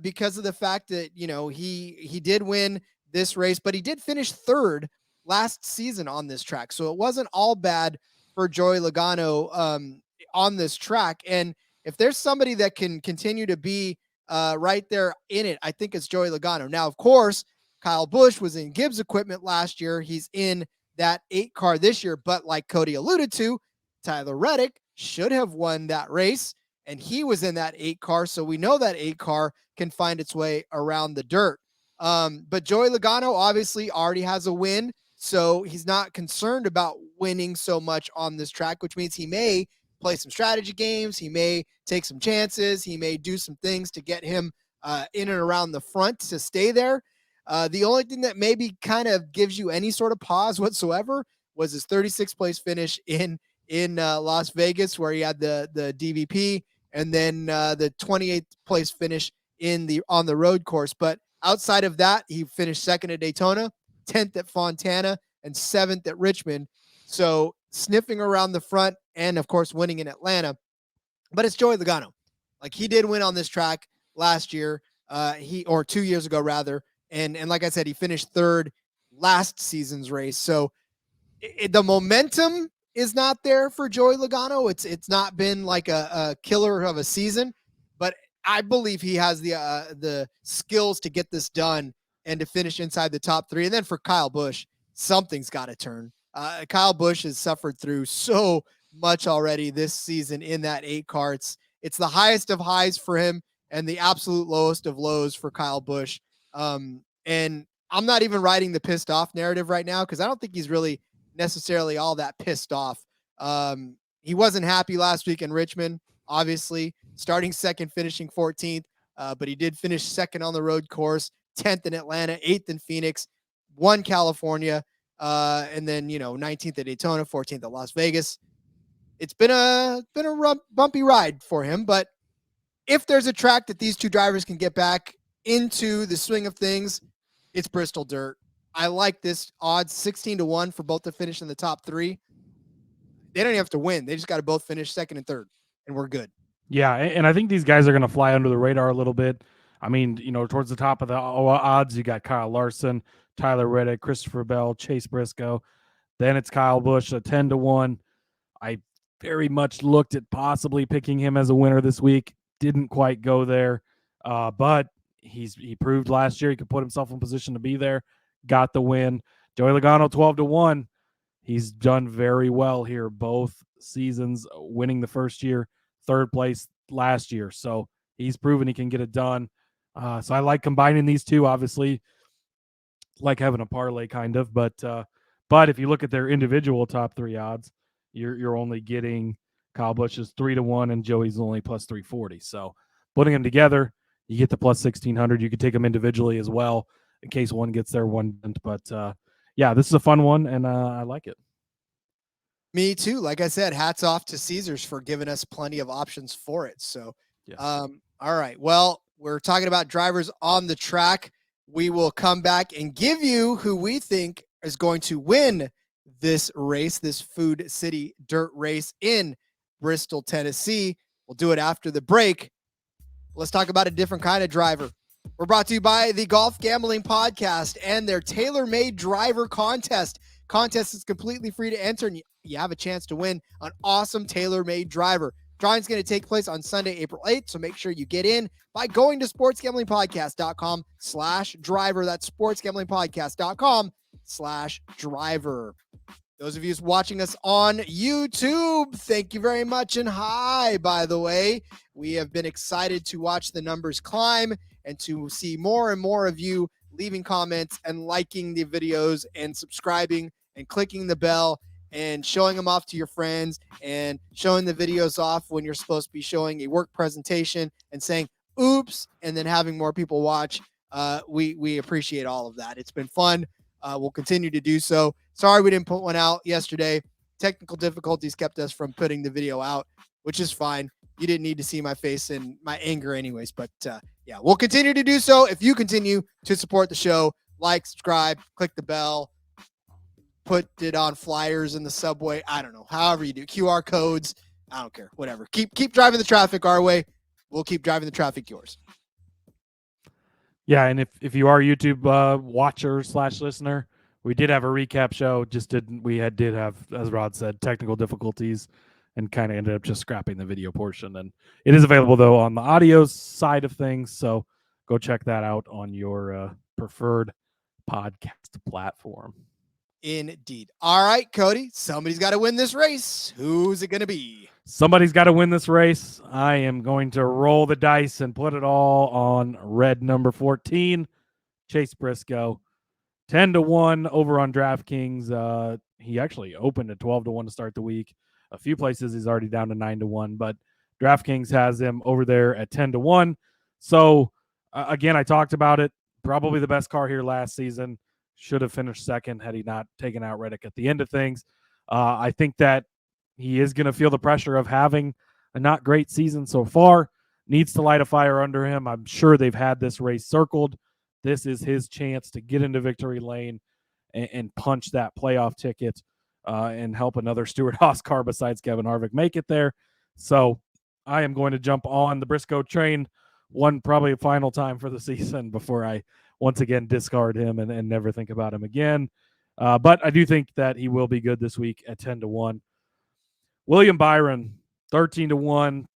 because of the fact that, he did win this race, but he did finish 3rd last season on this track. So it wasn't all bad for Joey Logano on this track. And if there's somebody that can continue to be right there in it, I think it's Joey Logano. Now, of course, Kyle Busch was in Gibbs equipment last year. He's in that 8 car this year, but like Cody alluded to, Tyler Reddick should have won that race, and he was in that 8 car, so we know that 8 car can find its way around the dirt. But Joey Logano obviously already has a win, so he's not concerned about winning so much on this track, which means he may play some strategy games, he may take some chances, he may do some things to get him in and around the front to stay there. The only thing that maybe kind of gives you any sort of pause whatsoever was his 36th place finish in Las Vegas, where he had the DVP, and then the 28th place finish on the road course. But outside of that, he finished second at Daytona, 10th at Fontana, and 7th at Richmond. So sniffing around the front and, of course, winning in Atlanta. But it's Joey Logano. Like, he did win on this track last year, or 2 years ago, rather. And like I said, he finished third last season's race. So the momentum is not there for Joey Logano. It's not been like a killer of a season, but I believe he has the skills to get this done and to finish inside the top 3. And then for Kyle Busch, something's got to turn. Kyle Busch has suffered through so much already this season in that 8 car. It's the highest of highs for him and the absolute lowest of lows for Kyle Busch. And I'm not even riding the pissed off narrative right now, because I don't think he's really necessarily all that pissed off. He wasn't happy last week in Richmond, obviously, starting second, finishing 14th, but he did finish second on the road course, 10th in Atlanta, 8th in Phoenix, won California, and then 19th at Daytona, 14th at Las Vegas. It's been a bumpy ride for him, but if there's a track that these two drivers can get back into the swing of things, it's Bristol Dirt. I like this odds 16-1 for both to finish in the top 3. They don't even have to win. They just got to both finish second and third, and we're good. Yeah, and I think these guys are going to fly under the radar a little bit. I mean, towards the top of the odds, you got Kyle Larson, Tyler Reddick, Christopher Bell, Chase Briscoe. Then it's Kyle Busch, a 10-1. I very much looked at possibly picking him as a winner this week. Didn't quite go there, but he proved last year he could put himself in position to be there. Got the win. Joey Logano, 12-1. He's done very well here both seasons, winning the first year, third place last year. So he's proven he can get it done. So I like combining these two, obviously, like having a parlay kind of. But if you look at their individual top 3 odds, you're only getting Kyle Busch's 3-1 and Joey's only plus 340. So putting them together, you get the plus 1600. You could take them individually as well in case one gets there, one didn't. But yeah, this is a fun one, and I like it. Me too. Like I said, hats off to Caesars for giving us plenty of options for it. So, yes. All right. Well, we're talking about drivers on the track. We will come back and give you who we think is going to win this race, this Food City Dirt race in Bristol, Tennessee. We'll do it after the break. Let's talk about a different kind of driver. We're brought to you by the Golf Gambling Podcast and their tailor-made driver contest. Contest is completely free to enter, and you have a chance to win an awesome tailor-made driver. Drawing's going to take place on Sunday, April 8th, so make sure you get in by going to sportsgamblingpodcast.com/driver. That's sportsgamblingpodcast.com/driver. Those of you watching us on YouTube, thank you very much. And hi, by the way, we have been excited to watch the numbers climb and to see more and more of you leaving comments and liking the videos and subscribing and clicking the bell and showing them off to your friends and showing the videos off when you're supposed to be showing a work presentation and saying, oops, and then having more people watch. We appreciate all of that. It's been fun. We'll continue to do so. Sorry we didn't put one out yesterday. Technical difficulties kept us from putting the video out, which is fine. You didn't need to see my face and my anger anyways. But yeah, we'll continue to do so if you continue to support the show. Like, subscribe, click the bell, put it on flyers in the subway. I don't know. However you do. QR codes. I don't care. Whatever. Keep driving the traffic our way. We'll keep driving the traffic yours. Yeah, and if you are a YouTube watcher / listener, we did have a recap show. We did have, as Rod said, technical difficulties and kind of ended up just scrapping the video portion. And it is available, though, on the audio side of things. So go check that out on your preferred podcast platform. Indeed. All right, Cody, somebody's got to win this race. Who's it going to be? Somebody's got to win this race. I am going to roll the dice and put it all on red number 14, Chase Briscoe. 10-1 over on DraftKings. He actually opened at 12-1 to start the week. A few places he's already down to 9-1, but DraftKings has him over there at 10-1. So again, I talked about it. Probably the best car here last season. Should have finished second had he not taken out Reddick at the end of things. I think that he is going to feel the pressure of having a not great season so far. needs to light a fire under him. I'm sure they've had this race circled. This is his chance to get into victory lane and punch that playoff ticket and help another Stewart-Haas car besides Kevin Harvick make it there. So I am going to jump on the Briscoe train one probably final time for the season before I once again discard him and never think about him again. But I do think that he will be good this week at 10-1. William Byron, 13-1.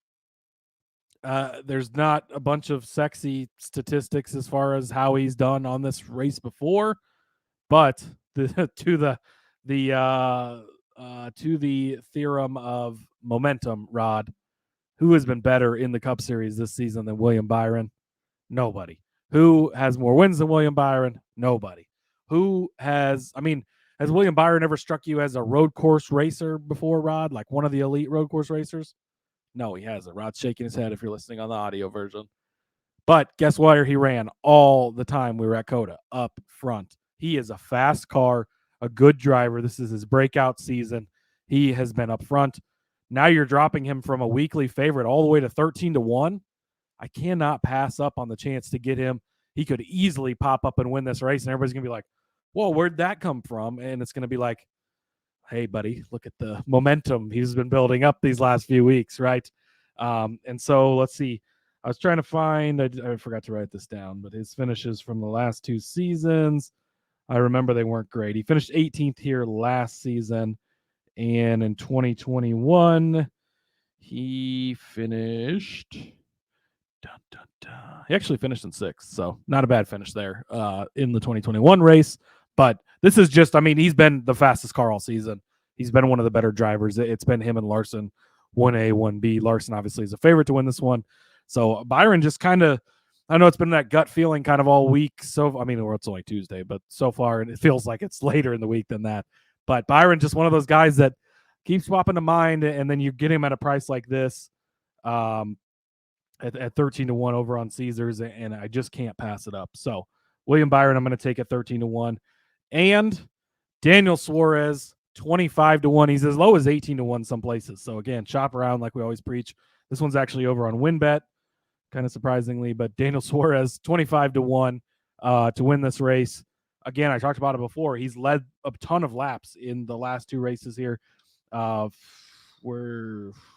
There's not a bunch of sexy statistics as far as how he's done on this race before, but to the theorem of momentum, Rod, who has been better in the Cup Series this season than William Byron? Nobody. Who has more wins than William Byron? Nobody. Has William Byron ever struck you as a road course racer before, Rod? Like one of the elite road course racers? No, he hasn't. Rod's shaking his head if you're listening on the audio version. But guess where he ran all the time we were at COTA? Up front. He is a fast car, a good driver. This is his breakout season. He has been up front. Now you're dropping him from a weekly favorite all the way to 13-1. I cannot pass up on the chance to get him. He could easily pop up and win this race, and everybody's going to be like, whoa, where'd that come from? And it's going to be like, hey, buddy, look at the momentum he's been building up these last few weeks, right? And so let's see. I was trying to find, I forgot to write this down, but his finishes from the last two seasons, I remember they weren't great. He finished 18th here last season, and in 2021, he finished... He actually finished in 6th, so not a bad finish there in the 2021 race. But this is just, he's been the fastest car all season. He's been one of the better drivers. It's been him and Larson, 1A, 1B. Larson obviously is a favorite to win this one. So Byron just kind of, I know it's been that gut feeling kind of all week. So, it's only Tuesday, but so far, and it feels like it's later in the week than that. But Byron, just one of those guys that keeps swapping to mind, and then you get him at a price like this. At 13-1 over on Caesars, and I just can't pass it up. So William Byron, I'm going to take at 13-1. And Daniel Suarez, 25-1. He's as low as 18-1 some places. So again, shop around like we always preach. This one's actually over on WinBet, kind of surprisingly, but Daniel Suarez, 25-1 to win this race. Again, I talked about it before. He's led a ton of laps in the last two races here. Where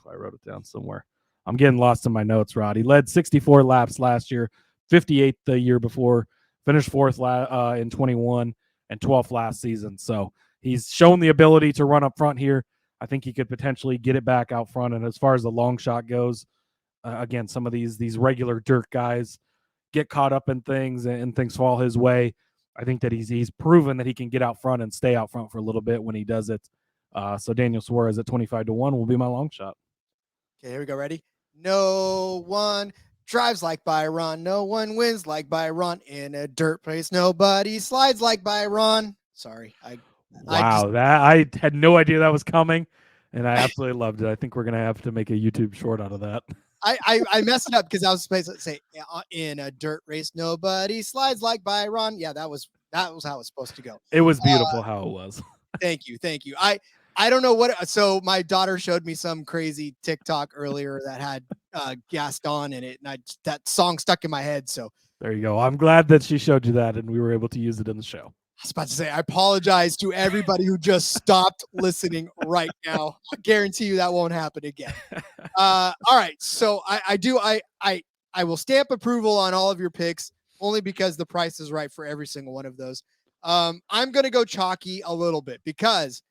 I wrote it down somewhere. I'm getting lost in my notes, Rod. He led 64 laps last year, 58 the year before, finished 4th in 21, and 12th last season. So he's shown the ability to run up front here. I think he could potentially get it back out front. And as far as the long shot goes, again, some of these regular dirt guys get caught up in things and things fall his way. I think that he's proven that he can get out front and stay out front for a little bit when he does it. So Daniel Suarez at 25-1 will be my long shot. Okay, here we go. Ready? No one drives like Byron. No one wins like Byron in a dirt place. Nobody slides like Byron. Sorry. I had no idea that was coming, and I absolutely loved it. I think we're going to have to make a YouTube short out of that. I messed it up because I was supposed to say in a dirt race, nobody slides like Byron. Yeah, that was how it's supposed to go. It was beautiful how it was. Thank you. I don't know what. So my daughter showed me some crazy TikTok earlier that had Gaston in it, and that song stuck in my head. So there you go. I'm glad that she showed you that, and we were able to use it in the show. I was about to say, I apologize to everybody who just stopped listening right now. I guarantee you that won't happen again. All right, so I will stamp approval on all of your picks only because the price is right for every single one of those. I'm going to go chalky a little bit because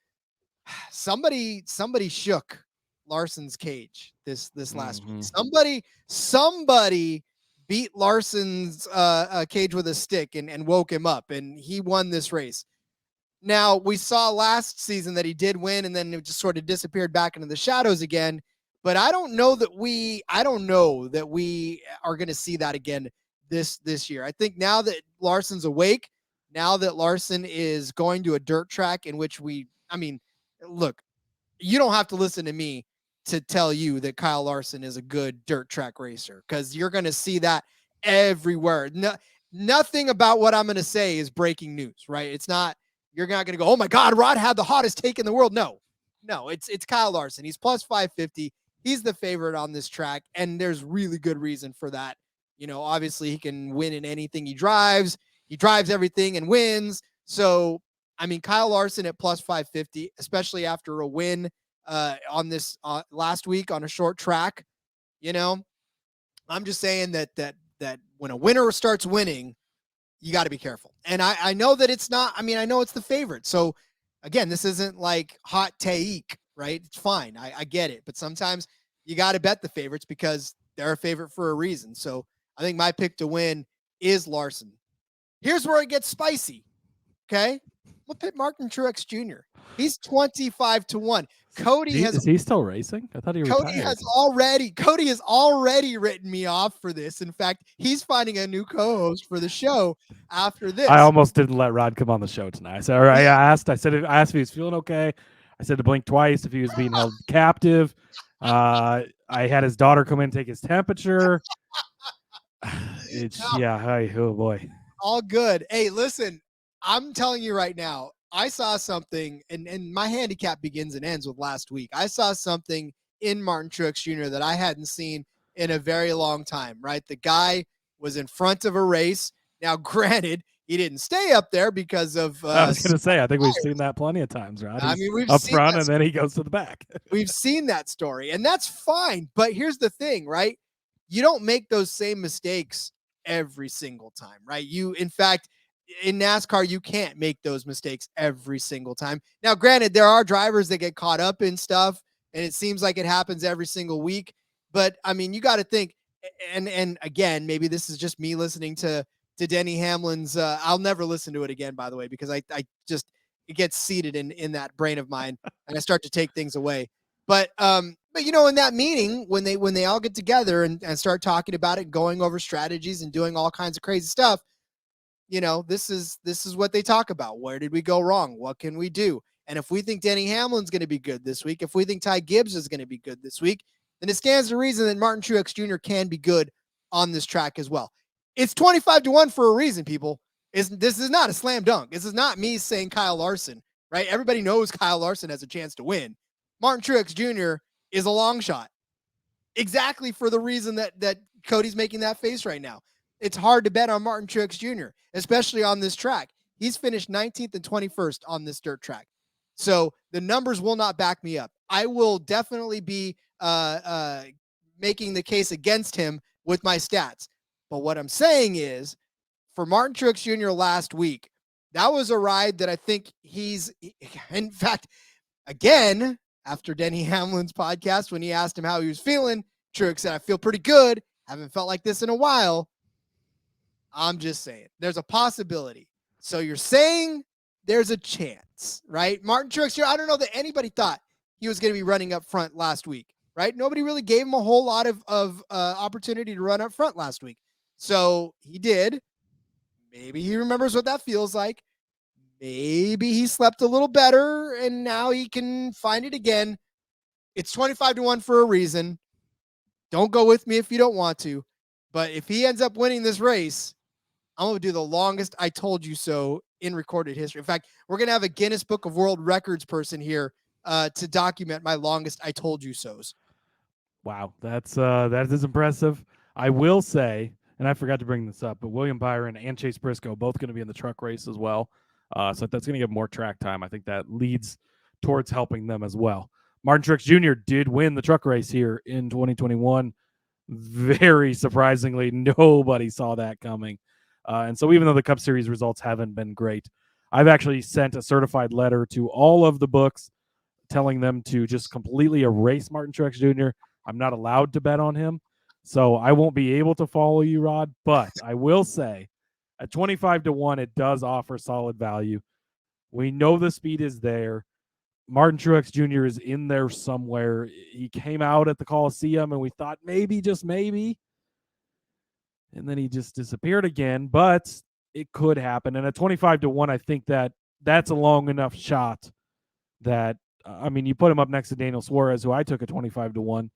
somebody shook Larson's cage this last week. Somebody beat Larson's cage with a stick and woke him up, and he won this race. Now, we saw last season that he did win, and then it just sort of disappeared back into the shadows again. But I don't know that we are going to see that again this year. I think now that Larson's awake, now that Larson is going to a dirt track in which look, you don't have to listen to me to tell you that Kyle Larson is a good dirt track racer, because you're going to see that everywhere. Nothing about what I'm going to say is breaking news, right? It's not, you're not going to go, oh my God, Rod had the hottest take in the world. No, it's Kyle Larson. He's plus 550. he's the favorite on this track, and there's really good reason for that. Obviously he can win in anything he drives. He drives everything and wins. So, I mean, Kyle Larson at plus 550, especially after a win on this last week on a short track, I'm just saying that when a winner starts winning, you got to be careful. And I know that it's not, I know it's the favorite. So again, this isn't like hot take, right? It's fine. I get it. But sometimes you got to bet the favorites because they're a favorite for a reason. So I think my pick to win is Larson. Here's where it gets spicy. Okay. We'll pick Martin Truex Jr. He's 25-1. Is he still racing? I thought he retired. Cody has already written me off for this. In fact, he's finding a new co-host for the show after this. I almost didn't let Rod come on the show tonight. I asked if he was feeling okay. I said to blink twice if he was being held captive. I had his daughter come in and take his temperature. Oh boy. All good. Hey, listen, I'm telling you right now, I saw something, and my handicap begins and ends with last week. I saw something in Martin Truex Jr. that I hadn't seen in a very long time, right? The guy was in front of a race. Now, granted, he didn't stay up there because of I was going to say, I think we've seen that plenty of times, right? We've up seen front and then he goes to the back. We've seen that story, and that's fine. But here's the thing, right? You don't make those same mistakes every single time, right? In fact, in NASCAR, you can't make those mistakes every single time. Now, granted, there are drivers that get caught up in stuff, and it seems like it happens every single week. But you got to think, and again, maybe this is just me listening to Denny Hamlin's. I'll never listen to it again, by the way, because I just it gets seated in that brain of mine, and I start to take things away. But in that meeting, when they all get together and start talking about it, going over strategies and doing all kinds of crazy stuff. This is what they talk about. Where did we go wrong? What can we do? And if we think Denny Hamlin's going to be good this week, if we think Ty Gibbs is going to be good this week, then it stands to reason that Martin Truex Jr. can be good on this track as well. It's 25-1 for a reason, people. This is not a slam dunk. This is not me saying Kyle Larson, right? Everybody knows Kyle Larson has a chance to win. Martin Truex Jr. is a long shot. Exactly for the reason that Cody's making that face right now. It's hard to bet on Martin Truex Jr., especially on this track. He's finished 19th and 21st on this dirt track. So the numbers will not back me up. I will definitely be making the case against him with my stats. But what I'm saying is, for Martin Truex Jr. last week, that was a ride that I think in fact, again, after Denny Hamlin's podcast, when he asked him how he was feeling, Truex said, I feel pretty good. Haven't felt like this in a while. I'm just saying there's a possibility. So you're saying there's a chance, right? Martin Truex Jr., I don't know that anybody thought he was going to be running up front last week, right? Nobody really gave him a whole lot of opportunity to run up front last week. So he did. Maybe he remembers what that feels like. Maybe he slept a little better and now he can find it again. It's 25-1 for a reason. Don't go with me if you don't want to. But if he ends up winning this race, I'm going to do the longest I told you so in recorded history. In fact, we're going to have a Guinness Book of World Records person here to document my longest I told you so's. Wow, that is impressive. I will say, and I forgot to bring this up, but William Byron and Chase Briscoe both going to be in the truck race as well. So that's going to give more track time. I think that leads towards helping them as well. Martin Truex Jr. did win the truck race here in 2021. Very surprisingly, nobody saw that coming. And so even though the Cup Series results haven't been great, I've actually sent a certified letter to all of the books telling them to just completely erase Martin Truex Jr. I'm not allowed to bet on him. So I won't be able to follow you, Rod. But I will say at 25-1, it does offer solid value. We know the speed is there. Martin Truex Jr. is in there somewhere. He came out at the Coliseum and we thought maybe, just maybe. And then he just disappeared again, but it could happen. And at 25-1, I think that's a long enough shot that, you put him up next to Daniel Suarez, who I took at 25-1.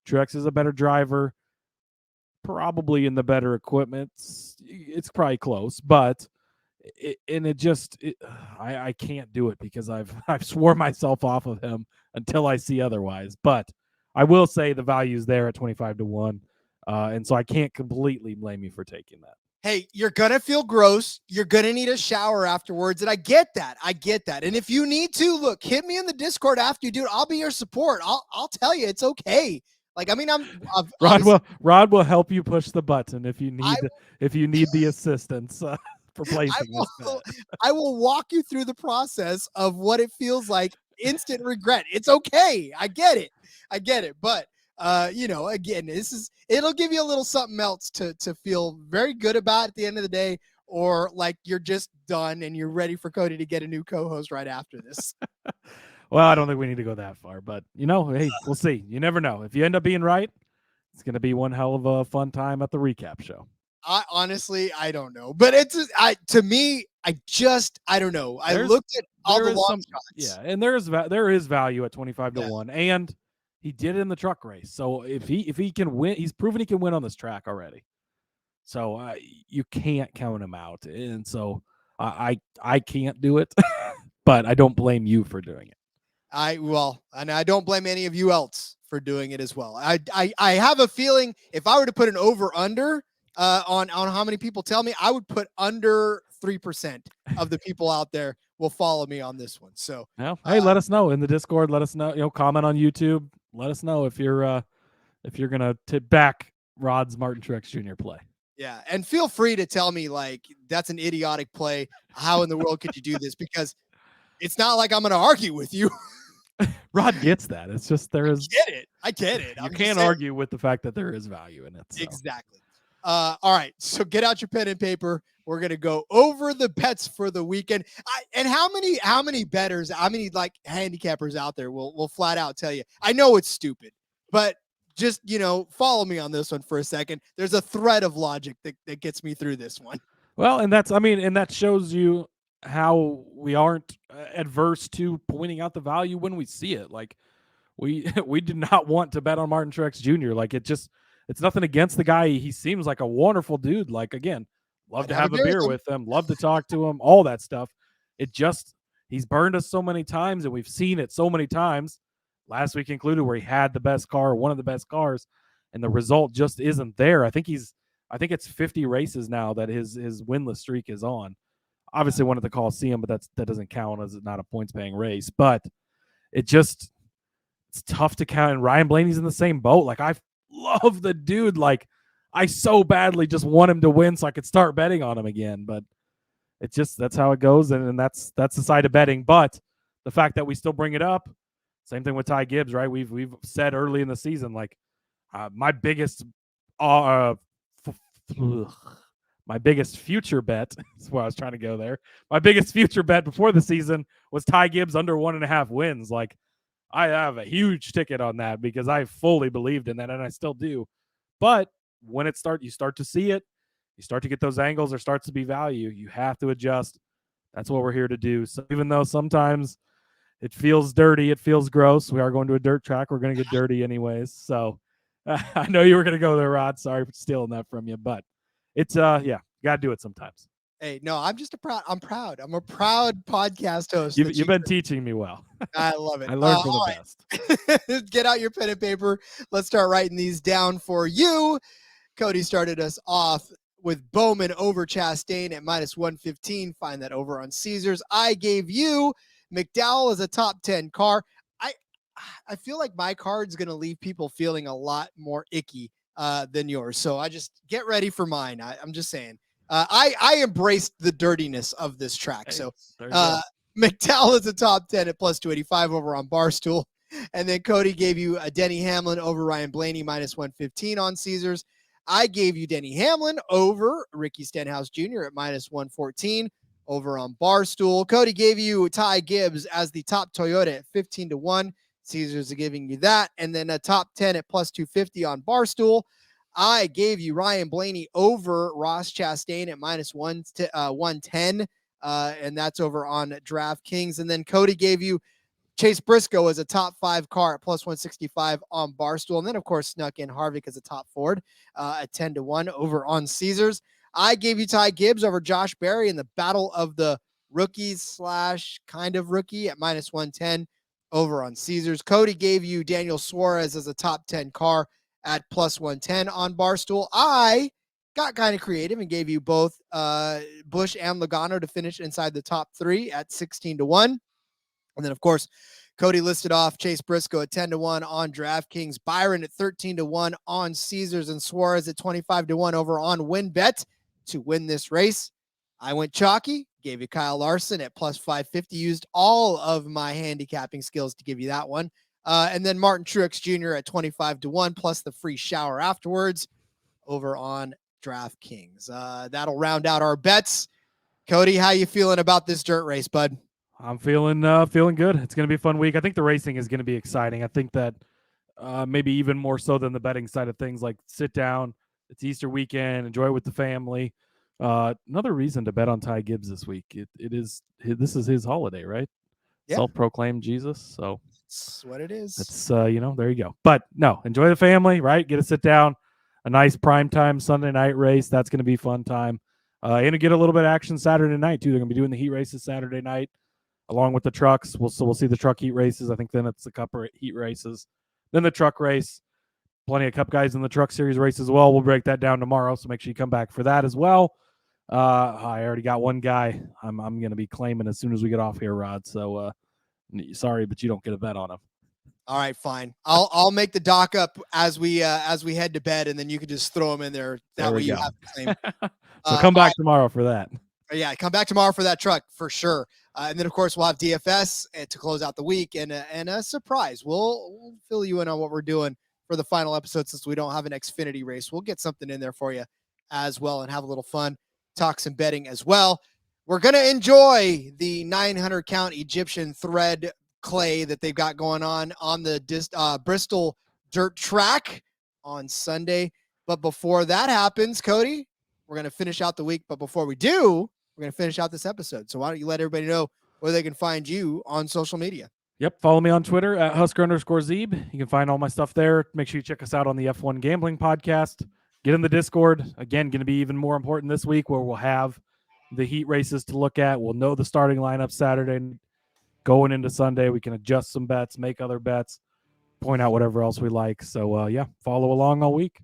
Truex is a better driver, probably in the better equipment. It's probably close, but I can't do it because I've swore myself off of him until I see otherwise. But I will say the value's there at 25-1. And so I can't completely blame you for taking that. Hey, you're going to feel gross. You're going to need a shower afterwards. And I get that. And if you need to, look, hit me in the Discord after you do it. I'll be your support. I'll tell you it's okay. Like, I mean, Rod will help you push the button if you need the assistance for placing this bet. I will walk you through the process of what it feels like. Instant regret. It's okay. I get it. But again, it'll give you a little something else to feel very good about at the end of the day, or like you're just done and you're ready for Cody to get a new co-host right after this. Well, I don't think we need to go that far, but hey, we'll see. You never know. If you end up being right, it's going to be one hell of a fun time at the recap show. I don't know, but I don't know. I looked at all the long shots. Yeah, and there is value at 25-1, and he did it in the truck race. So if he can win, he's proven he can win on this track already. So you can't count him out, and so I can't do it, but I don't blame you for doing it. And I don't blame any of you else for doing it as well. I have a feeling if I were to put an over-under on how many people tell me, I would put under 3% of the people out there will follow me on this one. So, hey, let us know in the Discord. Let us know, comment on YouTube. Let us know if you're going to back Rod's Martin Truex Jr. play. Yeah. And feel free to tell me, like, that's an idiotic play. How in the world could you do this? Because it's not like I'm going to argue with you. Rod gets that. It's just I get it. You can't argue with the fact that there is value in it. So. Exactly. All right. So get out your pen and paper. We're going to go over the bets for the weekend. And how many bettors, how many like handicappers out there will flat out tell you, I know it's stupid, but just, follow me on this one for a second. There's a thread of logic that gets me through this one. Well, and that shows you how we aren't adverse to pointing out the value when we see it. Like we do not want to bet on Martin Truex Jr. Like it's nothing against the guy. He seems like a wonderful dude. Like, again, love to have a beer with him, love to talk to him, all that stuff. He's burned us so many times and we've seen it so many times. Last week included, where he had the best car, one of the best cars, and the result just isn't there. I think it's 50 races now that his winless streak is on. Obviously one at the Coliseum, but that doesn't count as not a points paying race. But it's tough to count. And Ryan Blaney's in the same boat. Like, I love the dude. Like, I so badly just want him to win so I could start betting on him again. But that's how it goes, and that's the side of betting. But the fact that we still bring it up, same thing with Ty Gibbs, right? We've said early in the season, like, my biggest future bet, that's where I was trying to go there. My biggest future bet before the season was Ty Gibbs under 1.5 wins. Like, I have a huge ticket on that because I fully believed in that, and I still do. But when you start to see it, you start to get those angles, there starts to be value. You have to adjust. That's what we're here to do. So even though sometimes it feels dirty, it feels gross, we are going to a dirt track. We're going to get dirty anyways. So I know you were going to go there, Rod. Sorry for stealing that from you, but it's got to do it sometimes. Hey, no, I'm proud. I'm a proud podcast host. You've been teaching me well. I love it. I learned from the best. Get out your pen and paper. Let's start writing these down for you. Cody started us off with Bowman over Chastain at -115. Find that over on Caesars. I gave you McDowell as a top 10 car. I feel like my card's going to leave people feeling a lot more icky than yours. So I just get ready for mine. I'm just saying. I embraced the dirtiness of this track. So McDowell is a top 10 at +285 over on Barstool. And then Cody gave you a Denny Hamlin over Ryan Blaney -115 on Caesars. I gave you Denny Hamlin over Ricky Stenhouse Jr. at -114 over on Barstool. Cody gave you Ty Gibbs as the top Toyota at 15-1. Caesars are giving you that. And then a top 10 at +250 on Barstool. I gave you Ryan Blaney over Ross Chastain at -110. And that's over on DraftKings. And then Cody gave you Chase Briscoe as a top 5 car at +165 on Barstool. And then, of course, snuck in Harvick as a top Ford at 10-1 over on Caesars. I gave you Ty Gibbs over Josh Berry in the battle of the rookies / kind of rookie at -110 over on Caesars. Cody gave you Daniel Suarez as a top 10 car at plus 110 on Barstool. I got kind of creative and gave you both Busch and Logano to finish inside the top 3 at 16-1. And then, of course, Cody listed off Chase Briscoe at 10-1 on DraftKings, Byron at 13-1 on Caesars, and Suarez at 25-1 over on WinBet to win this race. I went chalky, gave you Kyle Larson at plus 550, used all of my handicapping skills to give you that one. And then Martin Truex Jr. at 25-1 plus the free shower afterwards over on DraftKings. That'll round out our bets. Cody, how you feeling about this dirt race, bud? I'm feeling good. It's going to be a fun week. I think the racing is going to be exciting. I think that maybe even more so than the betting side of things, like sit down, it's Easter weekend, enjoy it with the family. Another reason to bet on Ty Gibbs this week. This is his holiday, right? Yeah. Self-proclaimed Jesus. So that's what it is. It's there you go. But no, enjoy the family, right? Get to sit down, a nice primetime Sunday night race. That's going to be a fun time. And get a little bit of action Saturday night too. They're going to be doing the heat races Saturday night, along with the trucks. We'll see the truck heat races. I think then it's the Cup heat races, then the truck race. Plenty of Cup guys in the Truck Series race as well. We'll break that down tomorrow, so make sure you come back for that as well. I already got one guy I'm going to be claiming as soon as we get off here, Rod. So sorry, but you don't get a bet on him. All right, fine. I'll make the dock up as we head to bed, and then you can just throw them in there. That way you have the same. So come back tomorrow for that. Yeah, come back tomorrow for that truck for sure. And then, of course, we'll have DFS to close out the week and a surprise. We'll fill you in on what we're doing for the final episode since we don't have an Xfinity race. We'll get something in there for you as well and have a little fun, talk some betting as well. We're going to enjoy the 900 count Egyptian thread clay that they've got going on the Bristol dirt track on Sunday. But before that happens, Cody, we're going to finish out the week. But before we do, we're going to finish out this episode. So why don't you let everybody know where they can find you on social media? Yep. Follow me on Twitter at Husker_Zeeb. You can find all my stuff there. Make sure you check us out on the F1 Gambling Podcast. Get in the Discord. Again, going to be even more important this week where we'll have the heat races to look at. We'll know the starting lineup Saturday. Going into Sunday, we can adjust some bets, make other bets, point out whatever else we like. So, follow along all week.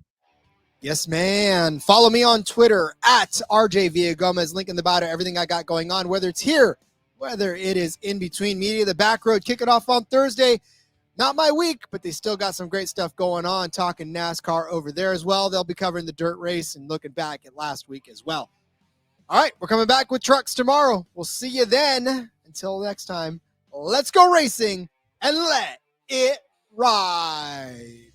Yes, man. Follow me on Twitter at RJ Villagomez. Link in the bio to everything I got going on, whether it's here, whether it is in between media, the back road, kick it off on Thursday. Not my week, but they still got some great stuff going on, talking NASCAR over there as well. They'll be covering the dirt race and looking back at last week as well. All right, we're coming back with trucks tomorrow. We'll see you then. Until next time, let's go racing and let it ride.